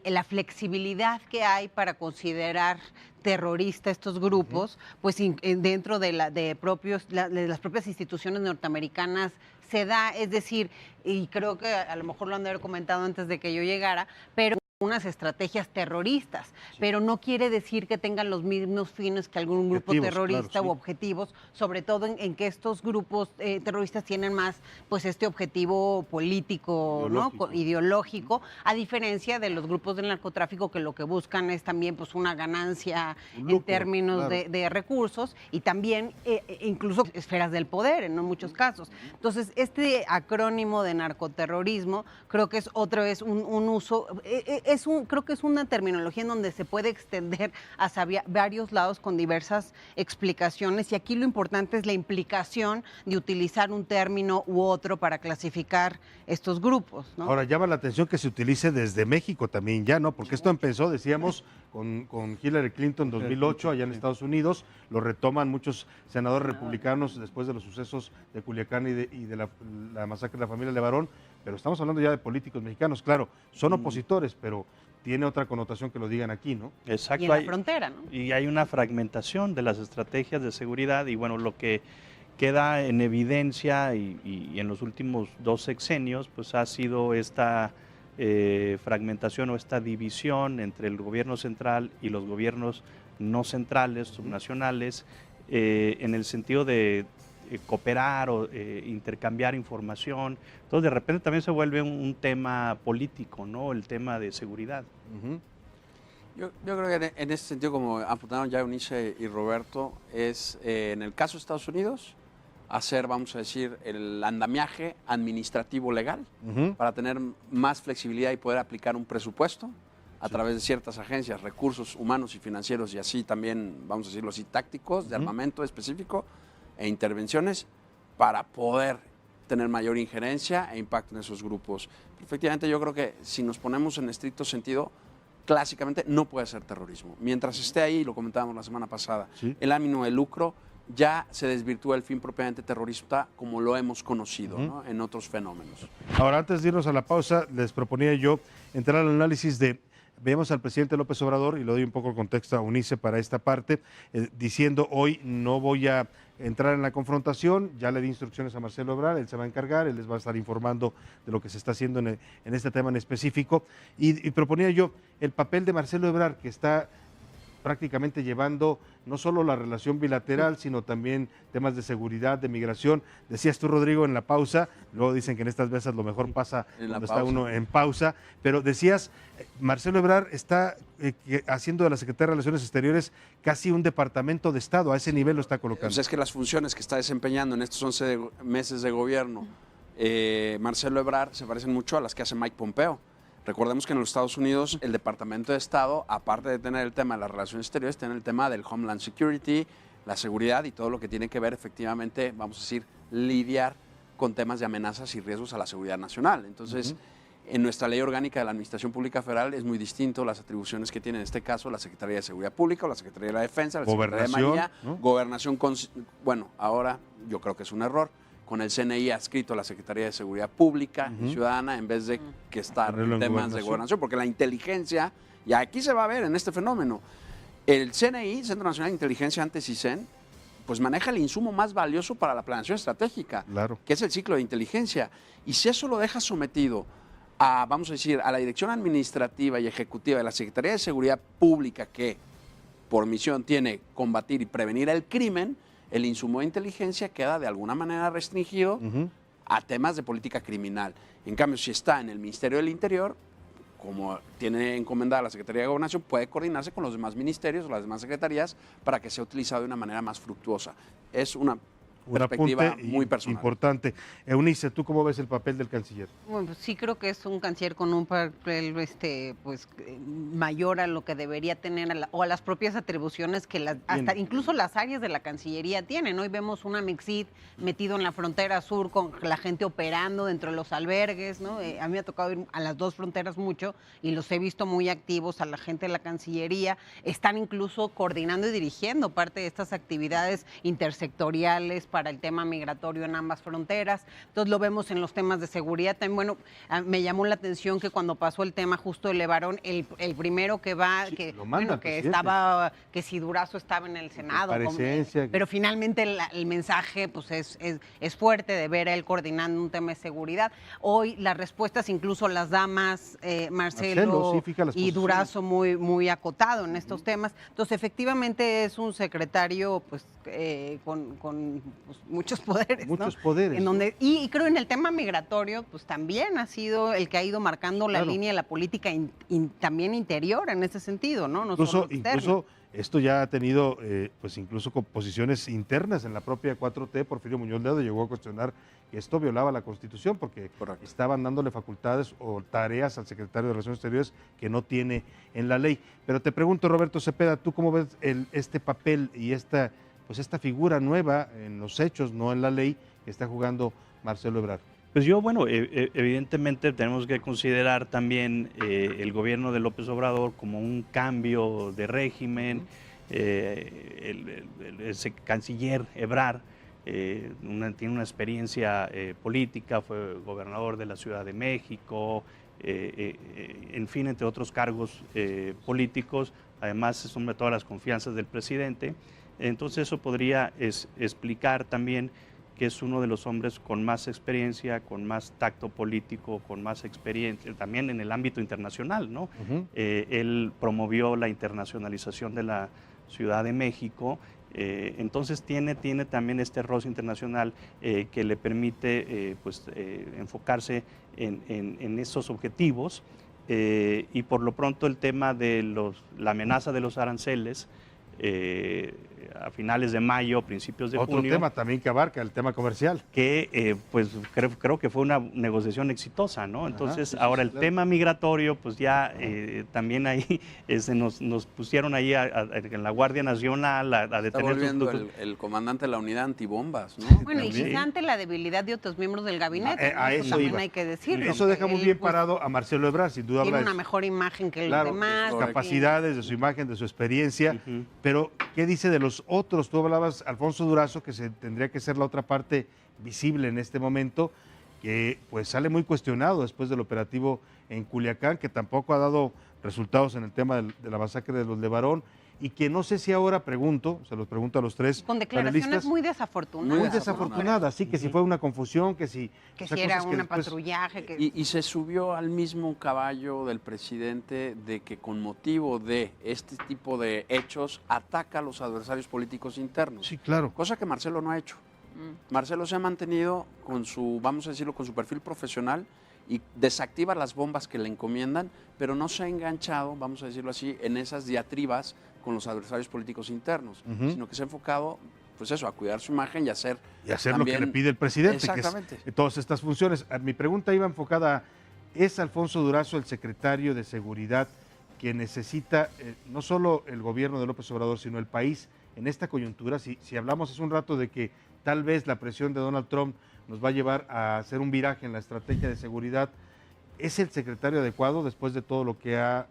Speaker 17: la flexibilidad que hay para considerar terrorista estos grupos, pues dentro de las propias instituciones norteamericanas se da, es decir, y creo que a lo mejor lo han de haber comentado antes de que yo llegara, pero unas estrategias terroristas, pero no quiere decir que tengan los mismos fines que algún grupo terrorista, claro, sí, u objetivos, sobre todo en que estos grupos terroristas tienen más pues este objetivo político, ideológico, ¿no? Ideológico, a diferencia de los grupos del narcotráfico que lo que buscan es también pues una ganancia en términos de recursos y también incluso esferas del poder en muchos casos. Entonces, este acrónimo de narcoterrorismo creo que es otra vez un uso, creo que es una terminología en donde se puede extender hacia varios lados con diversas explicaciones y aquí lo importante es la implicación de utilizar un término u otro para clasificar estos grupos, ¿no?
Speaker 1: Ahora, llama la atención que se utilice desde México también ya, ¿no? Porque esto empezó, decíamos, con Hillary Clinton en 2008 allá en Estados Unidos, lo retoman muchos senadores republicanos después de los sucesos de Culiacán y de la masacre de la familia Levarón, pero estamos hablando ya de políticos mexicanos, claro, son opositores, pero tiene otra connotación que lo digan aquí, ¿no?
Speaker 6: Exacto.
Speaker 17: Y en la frontera, ¿no?
Speaker 6: Y hay una fragmentación de las estrategias de seguridad y bueno, lo que queda en evidencia y en los últimos 2 sexenios, pues ha sido esta fragmentación o esta división entre el gobierno central y los gobiernos no centrales, subnacionales, en el sentido de cooperar o intercambiar información. Entonces, de repente también se vuelve un tema político, ¿no? El tema de seguridad.
Speaker 5: Yo creo que en ese sentido, como apuntaron ya Eunice y Roberto, es en el caso de Estados Unidos, hacer, vamos a decir, el andamiaje administrativo legal para tener más flexibilidad y poder aplicar un presupuesto a través de ciertas agencias, recursos humanos y financieros y así también, vamos a decirlo así, tácticos, de armamento específico e intervenciones para poder tener mayor injerencia e impacto en esos grupos. Pero efectivamente, yo creo que si nos ponemos en estricto sentido, clásicamente no puede ser terrorismo. Mientras esté ahí, lo comentábamos la semana pasada, el ánimo de lucro, ya se desvirtúa el fin propiamente terrorista como lo hemos conocido, ¿no? En otros fenómenos.
Speaker 1: Ahora, antes de irnos a la pausa, les proponía yo entrar al análisis de, vemos al presidente López Obrador, y le doy un poco de contexto a Eunice para esta parte, diciendo hoy no voy a entrar en la confrontación, ya le di instrucciones a Marcelo Ebrard, él se va a encargar, él les va a estar informando de lo que se está haciendo en este tema en específico, y proponía yo el papel de Marcelo Ebrard, que está prácticamente llevando no solo la relación bilateral, sino también temas de seguridad, de migración. Decías tú, Rodrigo, en la pausa, luego dicen que en estas veces lo mejor pasa cuando está uno en pausa, pero decías, Marcelo Ebrard está haciendo de la Secretaría de Relaciones Exteriores casi un departamento de Estado, a ese nivel lo está colocando.
Speaker 5: Pues es que las funciones que está desempeñando en estos 11 meses de gobierno, Marcelo Ebrard, se parecen mucho a las que hace Mike Pompeo. Recordemos que en los Estados Unidos el Departamento de Estado, aparte de tener el tema de las relaciones exteriores, tiene el tema del Homeland Security, la seguridad y todo lo que tiene que ver efectivamente, vamos a decir, lidiar con temas de amenazas y riesgos a la seguridad nacional. Entonces, en nuestra ley orgánica de la Administración Pública Federal es muy distinto las atribuciones que tiene en este caso la Secretaría de Seguridad Pública o la Secretaría de la Defensa, la Secretaría de Marina, ¿no? Gobernación, bueno, ahora yo creo que es un error, con el CNI adscrito a la Secretaría de Seguridad Pública y Ciudadana en vez de que estar en temas de gobernación, porque la inteligencia, y aquí se va a ver en este fenómeno, el CNI, Centro Nacional de Inteligencia, antes CISEN, pues maneja el insumo más valioso para la planeación estratégica, que es el ciclo de inteligencia, y si eso lo deja sometido a, vamos a decir, a la dirección administrativa y ejecutiva de la Secretaría de Seguridad Pública, que por misión tiene combatir y prevenir el crimen, el insumo de inteligencia queda de alguna manera restringido a temas de política criminal. En cambio, si está en el Ministerio del Interior, como tiene encomendada la Secretaría de Gobernación, puede coordinarse con los demás ministerios o las demás secretarías para que sea utilizado de una manera más fructuosa. Es una perspectiva muy personal.
Speaker 1: Importante. Eunice, ¿tú cómo ves el papel del canciller?
Speaker 17: Bueno, pues sí creo que es un canciller con un papel pues mayor a lo que debería tener o a las propias atribuciones que hasta incluso las áreas de la Cancillería tienen. Hoy vemos una Mexid metido en la frontera sur con la gente operando dentro de los albergues, ¿no? A mí me ha tocado ir a las 2 fronteras mucho y los he visto muy activos a la gente de la Cancillería. Están incluso coordinando y dirigiendo parte de estas actividades intersectoriales para el tema migratorio en ambas fronteras. Entonces lo vemos en los temas de seguridad. También, bueno, me llamó la atención que cuando pasó el tema justo de Levarón, el primero que va, sí, que si Durazo estaba en el Senado, pero finalmente el mensaje pues es fuerte de ver a él coordinando un tema de seguridad. Hoy las respuestas, incluso las damas, Marcelo y Durazo muy acotado en estos temas. Entonces, efectivamente es un secretario pues con pues, muchos poderes.
Speaker 1: Muchos
Speaker 17: ¿no?
Speaker 1: poderes.
Speaker 17: En donde, y creo en el tema migratorio, pues también ha sido el que ha ido marcando la línea de la política también interior en ese sentido, ¿no?
Speaker 1: Incluso esto ya ha tenido, pues incluso con posiciones internas en la propia 4T. Porfirio Muñoz Ledo llegó a cuestionar que esto violaba la Constitución porque estaban dándole facultades o tareas al secretario de Relaciones Exteriores que no tiene en la ley. Pero te pregunto, Roberto Cepeda, ¿tú cómo ves este papel y esta figura nueva en los hechos, no en la ley, que está jugando Marcelo Ebrard?
Speaker 6: Pues yo, bueno, evidentemente tenemos que considerar también el gobierno de López Obrador como un cambio de régimen. Ese canciller Ebrard tiene una experiencia política, fue gobernador de la Ciudad de México, en fin, entre otros cargos políticos. Además, es hombre de todas las confianzas del presidente. Entonces eso podría explicar también que es uno de los hombres con más experiencia, con más tacto político, con más experiencia, también en el ámbito internacional, ¿no? Él promovió la internacionalización de la Ciudad de México, entonces tiene también este roce internacional que le permite enfocarse en esos objetivos, y por lo pronto el tema de la amenaza de los aranceles, a finales de mayo, principios de junio.
Speaker 1: Otro tema también que abarca el tema comercial.
Speaker 6: Que pues creo que fue una negociación exitosa, ¿no? Entonces, ahora el tema migratorio, pues ya también ahí nos pusieron ahí en la Guardia Nacional a detener.
Speaker 5: Está volviendo el comandante de la unidad antibombas, ¿no?
Speaker 17: Bueno, y quizá ante la debilidad de otros miembros del gabinete,
Speaker 1: a eso
Speaker 17: también
Speaker 1: iba.
Speaker 17: hay que decirlo.
Speaker 1: Eso deja muy bien parado a Marcelo Ebrard, sin duda.
Speaker 17: Tiene una mejor imagen que los demás.
Speaker 1: Capacidades, de su imagen, de su experiencia. Pero, ¿qué dice de los otros? Tú hablabas, Alfonso Durazo, que tendría que ser la otra parte visible en este momento, que pues sale muy cuestionado después del operativo en Culiacán, que tampoco ha dado resultados en el tema de la masacre de los Levarón, y que no sé si ahora se los pregunto a los tres
Speaker 17: con declaraciones muy desafortunadas.
Speaker 1: Muy desafortunadas, sí, que si fue una confusión, que si
Speaker 17: era un patrullaje.
Speaker 5: Y se subió al mismo caballo del presidente de que con motivo de este tipo de hechos ataca a los adversarios políticos internos.
Speaker 1: Sí, claro.
Speaker 5: Cosa que Marcelo no ha hecho. Marcelo se ha mantenido con su, vamos a decirlo, con su perfil profesional y desactiva las bombas que le encomiendan, pero no se ha enganchado, vamos a decirlo así, en esas diatribas con los adversarios políticos internos, sino que se ha enfocado, pues eso, a cuidar su imagen y hacer
Speaker 1: también, lo que le pide el presidente,
Speaker 5: exactamente,
Speaker 1: que es todas estas funciones. Mi pregunta iba enfocada, ¿es Alfonso Durazo el secretario de Seguridad que necesita no solo el gobierno de López Obrador, sino el país en esta coyuntura? Si hablamos hace un rato de que tal vez la presión de Donald Trump nos va a llevar a hacer un viraje en la estrategia de seguridad, ¿es el secretario adecuado después de todo lo que ha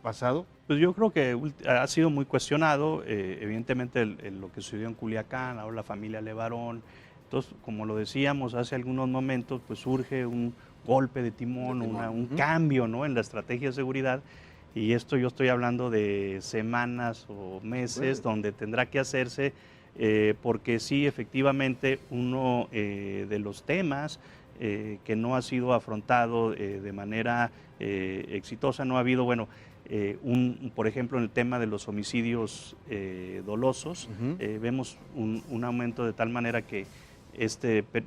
Speaker 1: pasado?
Speaker 6: Pues yo creo que ha sido muy cuestionado, evidentemente lo que sucedió en Culiacán, ahora la familia Levarón. Entonces, como lo decíamos hace algunos momentos, pues surge un golpe de timón, un cambio, ¿no?, en la estrategia de seguridad, y esto yo estoy hablando de semanas o meses donde tendrá que hacerse, porque sí, efectivamente, uno de los temas que no ha sido afrontado de manera exitosa, no ha habido, por ejemplo, en el tema de los homicidios dolosos, vemos un aumento de tal manera que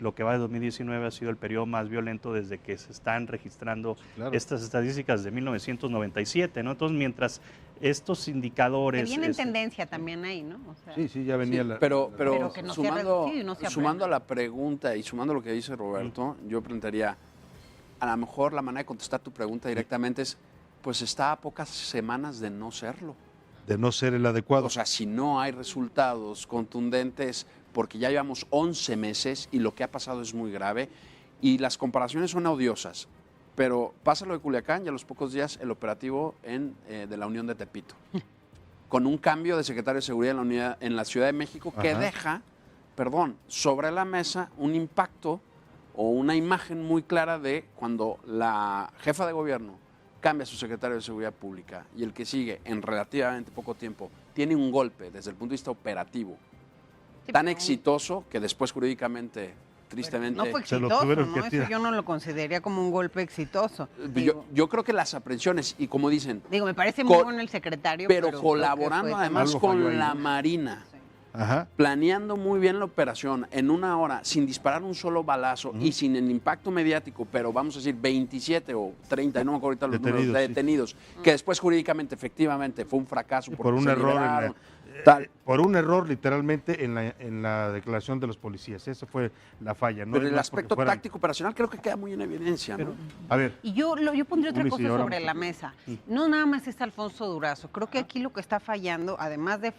Speaker 6: lo que va de 2019 ha sido el periodo más violento desde que se están registrando estas estadísticas de 1997, ¿no? Entonces, mientras estos indicadores...
Speaker 17: Que viene en tendencia también ahí, ¿no? O sea,
Speaker 1: sí, ya venía la...
Speaker 5: Pero
Speaker 17: que no
Speaker 5: sumando a la pregunta y sumando a lo que dice Roberto, yo preguntaría, a lo mejor la manera de contestar tu pregunta directamente es, pues está a pocas semanas de no serlo.
Speaker 1: De no ser el adecuado.
Speaker 5: O sea, si no hay resultados contundentes, porque ya llevamos 11 meses y lo que ha pasado es muy grave y las comparaciones son odiosas, pero pasa lo de Culiacán y a los pocos días el operativo de la Unión de Tepito, con un cambio de secretario de Seguridad en la Ciudad de México que deja sobre la mesa un impacto o una imagen muy clara de cuando la jefa de gobierno cambia a su secretario de Seguridad Pública y el que sigue en relativamente poco tiempo tiene un golpe desde el punto de vista operativo tan exitoso que después jurídicamente, tristemente...
Speaker 17: No fue exitoso, ¿no? Eso yo no lo consideraría como un golpe exitoso.
Speaker 5: Yo creo que las aprehensiones, y como dicen...
Speaker 17: me parece muy bueno el secretario,
Speaker 5: pero colaborando además con la Marina. Sí. Ajá. Planeando muy bien la operación en una hora, sin disparar un solo balazo y sin el impacto mediático, pero vamos a decir 27 o 30, no me acuerdo ahorita los números de detenidos, que después jurídicamente, efectivamente, fue un fracaso.
Speaker 1: Por un error por un error literalmente en la declaración de los policías. Eso fue la falla.
Speaker 5: Pero el aspecto táctico operacional creo que queda muy en evidencia, ¿no?
Speaker 1: A ver.
Speaker 17: Y yo pondría otra cosa sobre la mesa. No nada más es Alfonso Durazo. Creo que aquí lo que está fallando, además de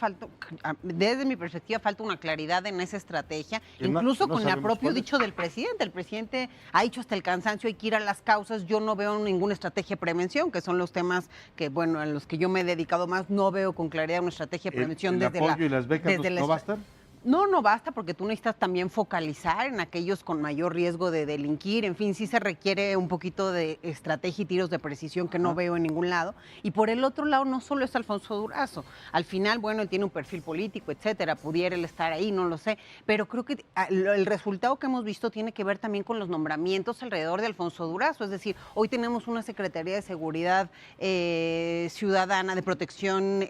Speaker 17: desde mi perspectiva, falta una claridad en esa estrategia, incluso con el propio dicho del presidente. El presidente ha dicho hasta el cansancio, hay que ir a las causas. Yo no veo ninguna estrategia de prevención, que son los temas que, bueno, en los que yo me he dedicado más. No veo con claridad una estrategia de prevención.
Speaker 1: ¿El apoyo y las becas no bastan?
Speaker 17: No basta porque tú necesitas también focalizar en aquellos con mayor riesgo de delinquir. En fin, sí se requiere un poquito de estrategia y tiros de precisión que no veo en ningún lado. Y por el otro lado, no solo es Alfonso Durazo. Al final, bueno, él tiene un perfil político, etcétera. Pudiera él estar ahí, no lo sé. Pero creo que el resultado que hemos visto tiene que ver también con los nombramientos alrededor de Alfonso Durazo. Es decir, hoy tenemos una Secretaría de Seguridad Ciudadana, de Protección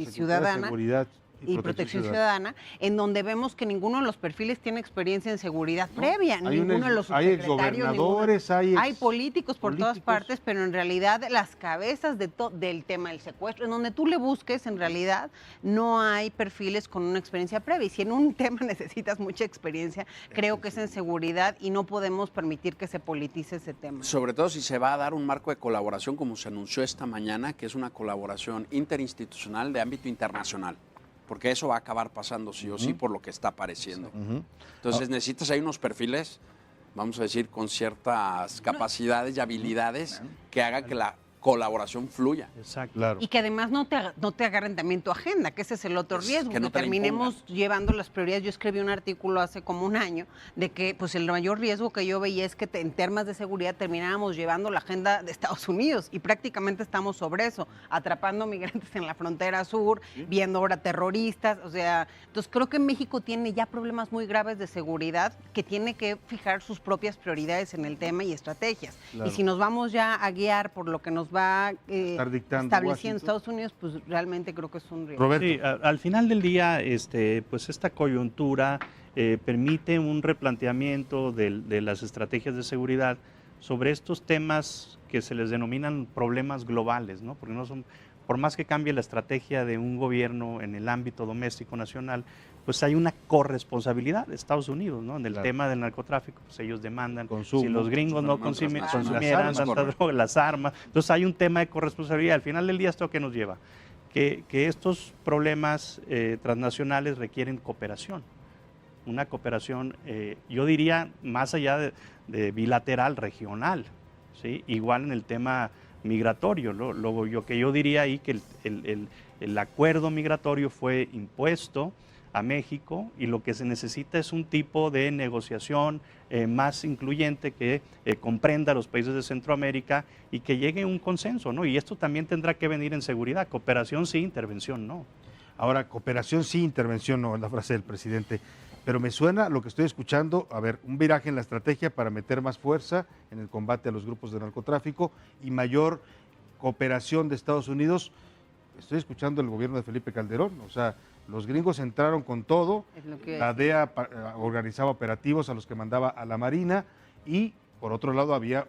Speaker 17: Ciudadana. Y Protección Ciudadana, en donde vemos que ninguno de los perfiles tiene experiencia en seguridad previa, ninguno de los subsecretarios, hay políticos por todas partes, pero en realidad las cabezas del tema del secuestro, en donde tú le busques, en realidad no hay perfiles con una experiencia previa, y si en un tema necesitas mucha experiencia, creo que es en seguridad y no podemos permitir que se politice ese tema.
Speaker 5: Sobre todo si se va a dar un marco de colaboración, como se anunció esta mañana, que es una colaboración interinstitucional de ámbito internacional. Porque eso va a acabar pasando sí o sí por lo que está apareciendo. Entonces necesitas ahí unos perfiles, vamos a decir, con ciertas capacidades y habilidades que hagan que la colaboración fluya.
Speaker 6: Exacto.
Speaker 1: Claro.
Speaker 17: Y que además no te agarren también tu agenda, que ese es el otro riesgo, que terminemos llevando las prioridades. Yo escribí un artículo hace como un año de que pues el mayor riesgo que yo veía es que en temas de seguridad terminábamos llevando la agenda de Estados Unidos y prácticamente estamos sobre eso, atrapando migrantes en la frontera sur, viendo ahora terroristas, o sea, entonces creo que México tiene ya problemas muy graves de seguridad que tiene que fijar sus propias prioridades en el tema y estrategias. Claro. Y si nos vamos ya a guiar por lo que nos va estableciendo Estados Unidos, pues realmente creo que es un riesgo.
Speaker 6: Sí, al final del día, pues esta coyuntura permite un replanteamiento de las estrategias de seguridad sobre estos temas que se les denominan problemas globales, ¿no? Porque no son, por más que cambie la estrategia de un gobierno en el ámbito doméstico nacional, pues hay una corresponsabilidad de Estados Unidos, ¿no? En el tema del narcotráfico, pues ellos demandan, si los gringos no consumieran tanta droga, las armas, entonces hay un tema de corresponsabilidad. Al final del día, ¿esto a qué nos lleva? Que estos problemas transnacionales requieren cooperación, una cooperación, yo diría, más allá de bilateral, regional, ¿sí? Igual en el tema migratorio, lo que yo diría ahí que el acuerdo migratorio fue impuesto a México y lo que se necesita es un tipo de negociación más incluyente que comprenda a los países de Centroamérica y que llegue a un consenso, ¿no? Y esto también tendrá que venir en seguridad, cooperación sí, intervención no.
Speaker 1: Ahora, cooperación sí, intervención no, es la frase del presidente. Pero me suena lo que estoy escuchando, a ver, un viraje en la estrategia para meter más fuerza en el combate a los grupos de narcotráfico y mayor cooperación de Estados Unidos. Estoy escuchando el gobierno de Felipe Calderón, o sea, los gringos entraron con todo, la DEA organizaba operativos a los que mandaba a la Marina y por otro lado había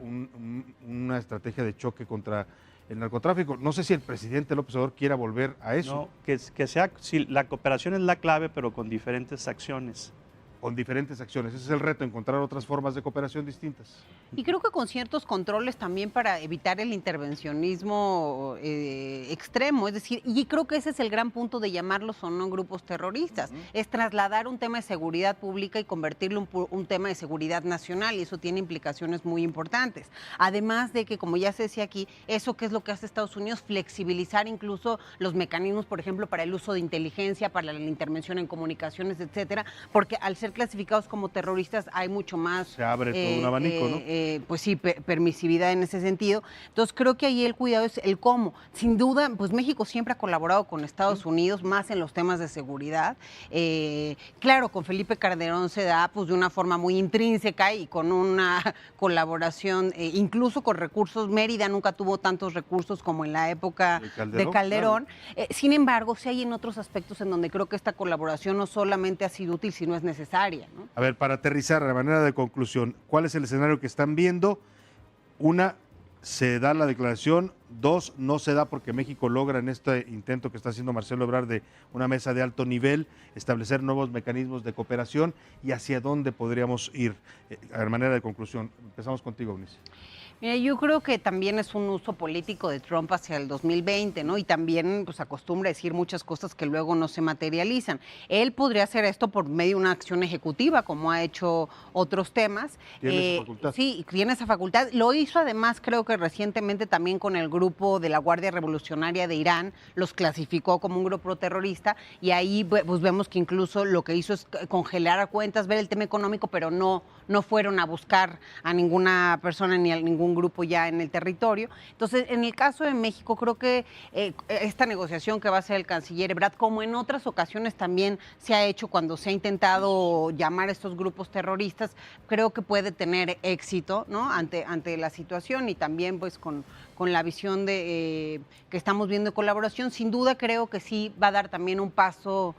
Speaker 1: una estrategia de choque contra el narcotráfico. No sé si el presidente López Obrador quiera volver a eso.
Speaker 6: No, que sea, sí, la cooperación es la clave, pero con diferentes acciones.
Speaker 1: con diferentes acciones. Ese es el reto, encontrar otras formas de cooperación distintas.
Speaker 17: Y creo que con ciertos controles también para evitar el intervencionismo extremo, es decir, y creo que ese es el gran punto de llamarlos o no grupos terroristas, es trasladar un tema de seguridad pública y convertirlo en un tema de seguridad nacional, y eso tiene implicaciones muy importantes. Además de que, como ya se decía aquí, eso que es lo que hace Estados Unidos, flexibilizar incluso los mecanismos, por ejemplo, para el uso de inteligencia, para la intervención en comunicaciones, etcétera, porque al ser clasificados como terroristas hay mucho más...
Speaker 1: Se abre todo un abanico, ¿no?
Speaker 17: Pues sí, permisividad en ese sentido. Entonces creo que ahí el cuidado es el cómo. Sin duda, pues México siempre ha colaborado con Estados Unidos, más en los temas de seguridad. Claro, con Felipe Calderón se da pues de una forma muy intrínseca y con una colaboración, incluso con recursos. Mérida nunca tuvo tantos recursos como en la época de Calderón. Claro. Sin embargo, sí hay en otros aspectos en donde creo que esta colaboración no solamente ha sido útil, sino es necesaria, ¿no?
Speaker 1: A ver, para aterrizar, a manera de conclusión, ¿cuál es el escenario que están viendo? Una, se da la declaración; dos, no se da porque México logra en este intento que está haciendo Marcelo Ebrard de una mesa de alto nivel establecer nuevos mecanismos de cooperación, y hacia dónde podríamos ir. A manera de conclusión, empezamos contigo, Eunice.
Speaker 17: Mira, yo creo que también es un uso político de Trump hacia el 2020, ¿no? Y también pues acostumbra a decir muchas cosas que luego no se materializan. Él podría hacer esto por medio de una acción ejecutiva, como ha hecho otros temas.
Speaker 1: Tiene esa facultad.
Speaker 17: Sí, tiene esa facultad. Lo hizo además, creo que recientemente también con el grupo de la Guardia Revolucionaria de Irán, los clasificó como un grupo terrorista, y ahí pues vemos que incluso lo que hizo es congelar a cuentas, ver el tema económico, pero no fueron a buscar a ninguna persona ni a ningún grupo ya en el territorio. Entonces, en el caso de México, creo que esta negociación que va a hacer el canciller Ebrard, como en otras ocasiones también se ha hecho cuando se ha intentado llamar a estos grupos terroristas, creo que puede tener éxito, ¿no? ante la situación, y también pues con la visión de que estamos viendo de colaboración. Sin duda creo que sí va a dar también un paso,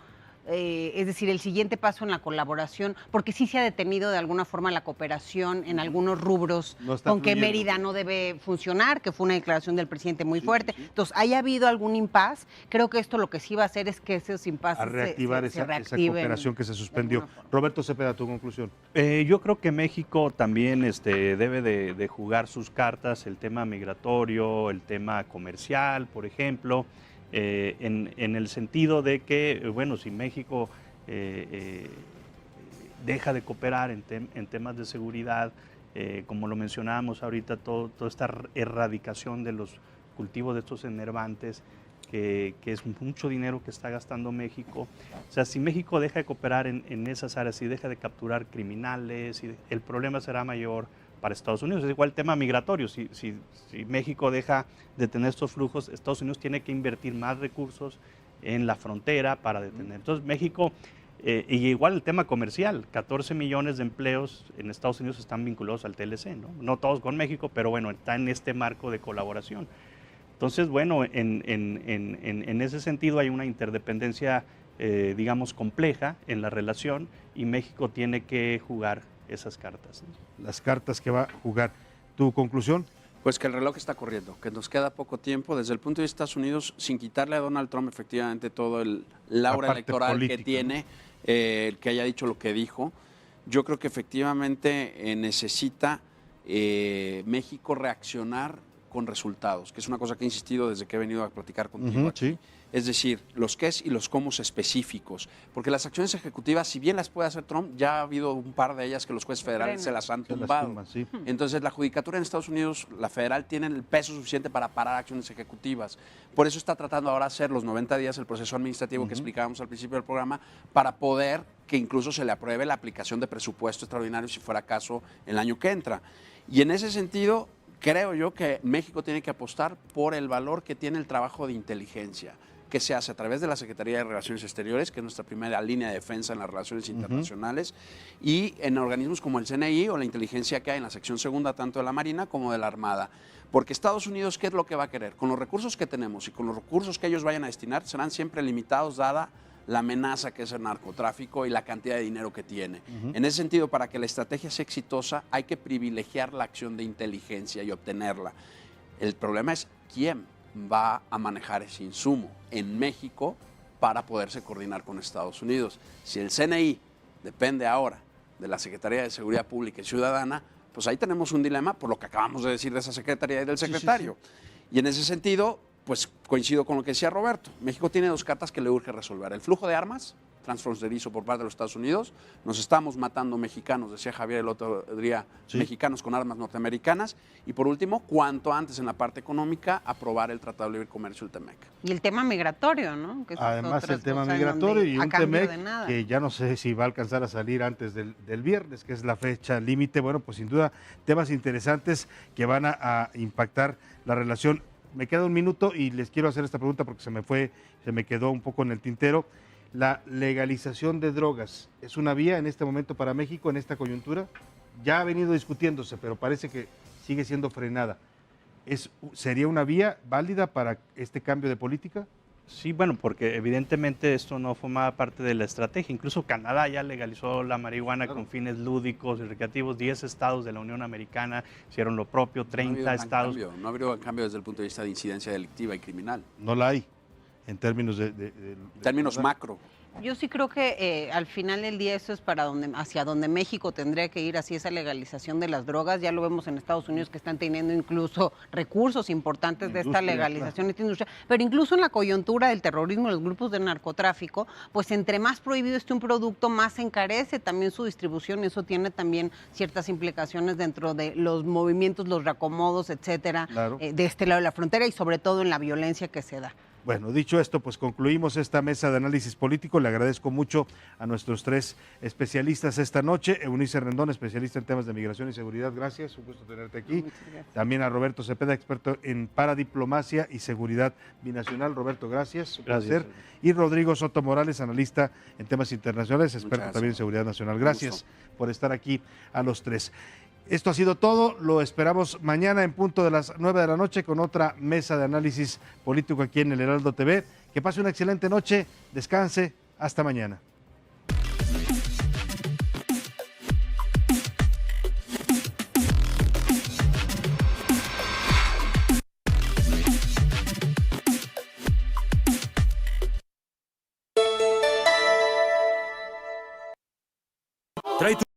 Speaker 17: es decir, el siguiente paso en la colaboración, porque sí se ha detenido de alguna forma la cooperación en algunos rubros con que Mérida no debe funcionar, que fue una declaración del presidente muy fuerte. Entonces, haya habido algún impas. Creo que esto lo que sí va a hacer es que esos impases
Speaker 1: a reactivar esa cooperación que se suspendió. Roberto Cepeda, tu conclusión.
Speaker 6: Yo creo que México también debe de jugar sus cartas, el tema migratorio, el tema comercial, por ejemplo. En el sentido de que, bueno, si México deja de cooperar en temas de seguridad, como lo mencionábamos ahorita, toda esta erradicación de los cultivos de estos enervantes, que es mucho dinero que está gastando México. O sea, si México deja de cooperar en esas áreas y deja de capturar criminales, el problema será mayor para Estados Unidos. Es igual el tema migratorio. Si México deja de tener estos flujos, Estados Unidos tiene que invertir más recursos en la frontera para detener. Entonces México, y igual el tema comercial, 14 millones de empleos en Estados Unidos están vinculados al TLC, ¿no? No todos con México, pero bueno, está en este marco de colaboración. Entonces, bueno, en ese sentido hay una interdependencia, digamos, compleja en la relación, y México tiene que jugar esas cartas, ¿no?
Speaker 1: Las cartas que va a jugar. ¿Tu conclusión?
Speaker 5: Pues que el reloj está corriendo, que nos queda poco tiempo desde el punto de vista de Estados Unidos, sin quitarle a Donald Trump efectivamente todo el aura electoral política, que tiene, que haya dicho lo que dijo. Yo creo que efectivamente necesita México reaccionar con resultados, que es una cosa que he insistido desde que he venido a platicar contigo aquí.
Speaker 1: Sí.
Speaker 5: Es decir, los qués y los cómo específicos. Porque las acciones ejecutivas, si bien las puede hacer Trump, ya ha habido un par de ellas que los jueces federales se las han tumbado.
Speaker 1: Sí.
Speaker 5: Entonces, la judicatura en Estados Unidos, la federal, tiene el peso suficiente para parar acciones ejecutivas. Por eso está tratando ahora hacer los 90 días el proceso administrativo que explicábamos al principio del programa, para poder que incluso se le apruebe la aplicación de presupuesto extraordinario, si fuera caso, el año que entra. Y en ese sentido, creo yo que México tiene que apostar por el valor que tiene el trabajo de inteligencia, que se hace a través de la Secretaría de Relaciones Exteriores, que es nuestra primera línea de defensa en las relaciones internacionales, y en organismos como el CNI o la inteligencia que hay en la sección segunda, tanto de la Marina como de la Armada. Porque Estados Unidos, ¿qué es lo que va a querer? Con los recursos que tenemos y con los recursos que ellos vayan a destinar, serán siempre limitados, dada la amenaza que es el narcotráfico y la cantidad de dinero que tiene. En ese sentido, para que la estrategia sea exitosa, hay que privilegiar la acción de inteligencia y obtenerla. El problema es quién va a manejar ese insumo en México para poderse coordinar con Estados Unidos. Si el CNI depende ahora de la Secretaría de Seguridad Pública y Ciudadana, pues ahí tenemos un dilema por lo que acabamos de decir de esa Secretaría y del secretario. Y en ese sentido, pues coincido con lo que decía Roberto. México tiene dos cartas que le urge resolver. El flujo de armas transfronterizo por parte de los Estados Unidos. Nos estamos matando mexicanos, decía Javier el otro día, mexicanos con armas norteamericanas. Y por último, cuanto antes en la parte económica, aprobar el Tratado de Libre Comercio, el TEMEC.
Speaker 17: Y el tema migratorio, ¿no? Que
Speaker 1: además el tema migratorio y un TEMEC que ya no sé si va a alcanzar a salir antes del viernes, que es la fecha límite. Bueno, pues sin duda temas interesantes que van a impactar la relación. Me queda un minuto y les quiero hacer esta pregunta porque se me quedó un poco en el tintero. ¿La legalización de drogas es una vía en este momento para México, en esta coyuntura? Ya ha venido discutiéndose, pero parece que sigue siendo frenada. ¿Sería una vía válida para este cambio de política?
Speaker 6: Sí, bueno, porque evidentemente esto no formaba parte de la estrategia. Incluso Canadá ya legalizó la marihuana con fines lúdicos y recreativos. 10 estados de la Unión Americana hicieron lo propio, 30 estados.
Speaker 5: No ha habido cambio desde el punto de vista de incidencia delictiva y criminal.
Speaker 1: No la hay, en términos
Speaker 5: términos macro.
Speaker 17: Yo sí creo que al final del día eso es hacia donde México tendría que ir, así esa legalización de las drogas. Ya lo vemos en Estados Unidos que están teniendo incluso recursos importantes de esta legalización de esta industria. Pero incluso en la coyuntura del terrorismo, los grupos de narcotráfico, pues entre más prohibido esté un producto, más encarece también su distribución. Eso tiene también ciertas implicaciones dentro de los movimientos, los reacomodos, etcétera, de este lado de la frontera y sobre todo en la violencia que se da.
Speaker 1: Bueno, dicho esto, pues concluimos esta mesa de análisis político. Le agradezco mucho a nuestros tres especialistas esta noche. Eunice Rendón, especialista en temas de migración y seguridad. Gracias, un gusto tenerte aquí. También a Roberto Cepeda, experto en paradiplomacia y seguridad binacional. Roberto, gracias. Un placer. Y Rodrigo Soto Morales, analista en temas internacionales, experto también en seguridad nacional. Gracias por estar aquí a los tres. Esto ha sido todo, lo esperamos mañana en punto de las 9 de la noche con otra mesa de análisis político aquí en el Heraldo TV. Que pase una excelente noche, descanse, hasta mañana.
Speaker 13: Trae tu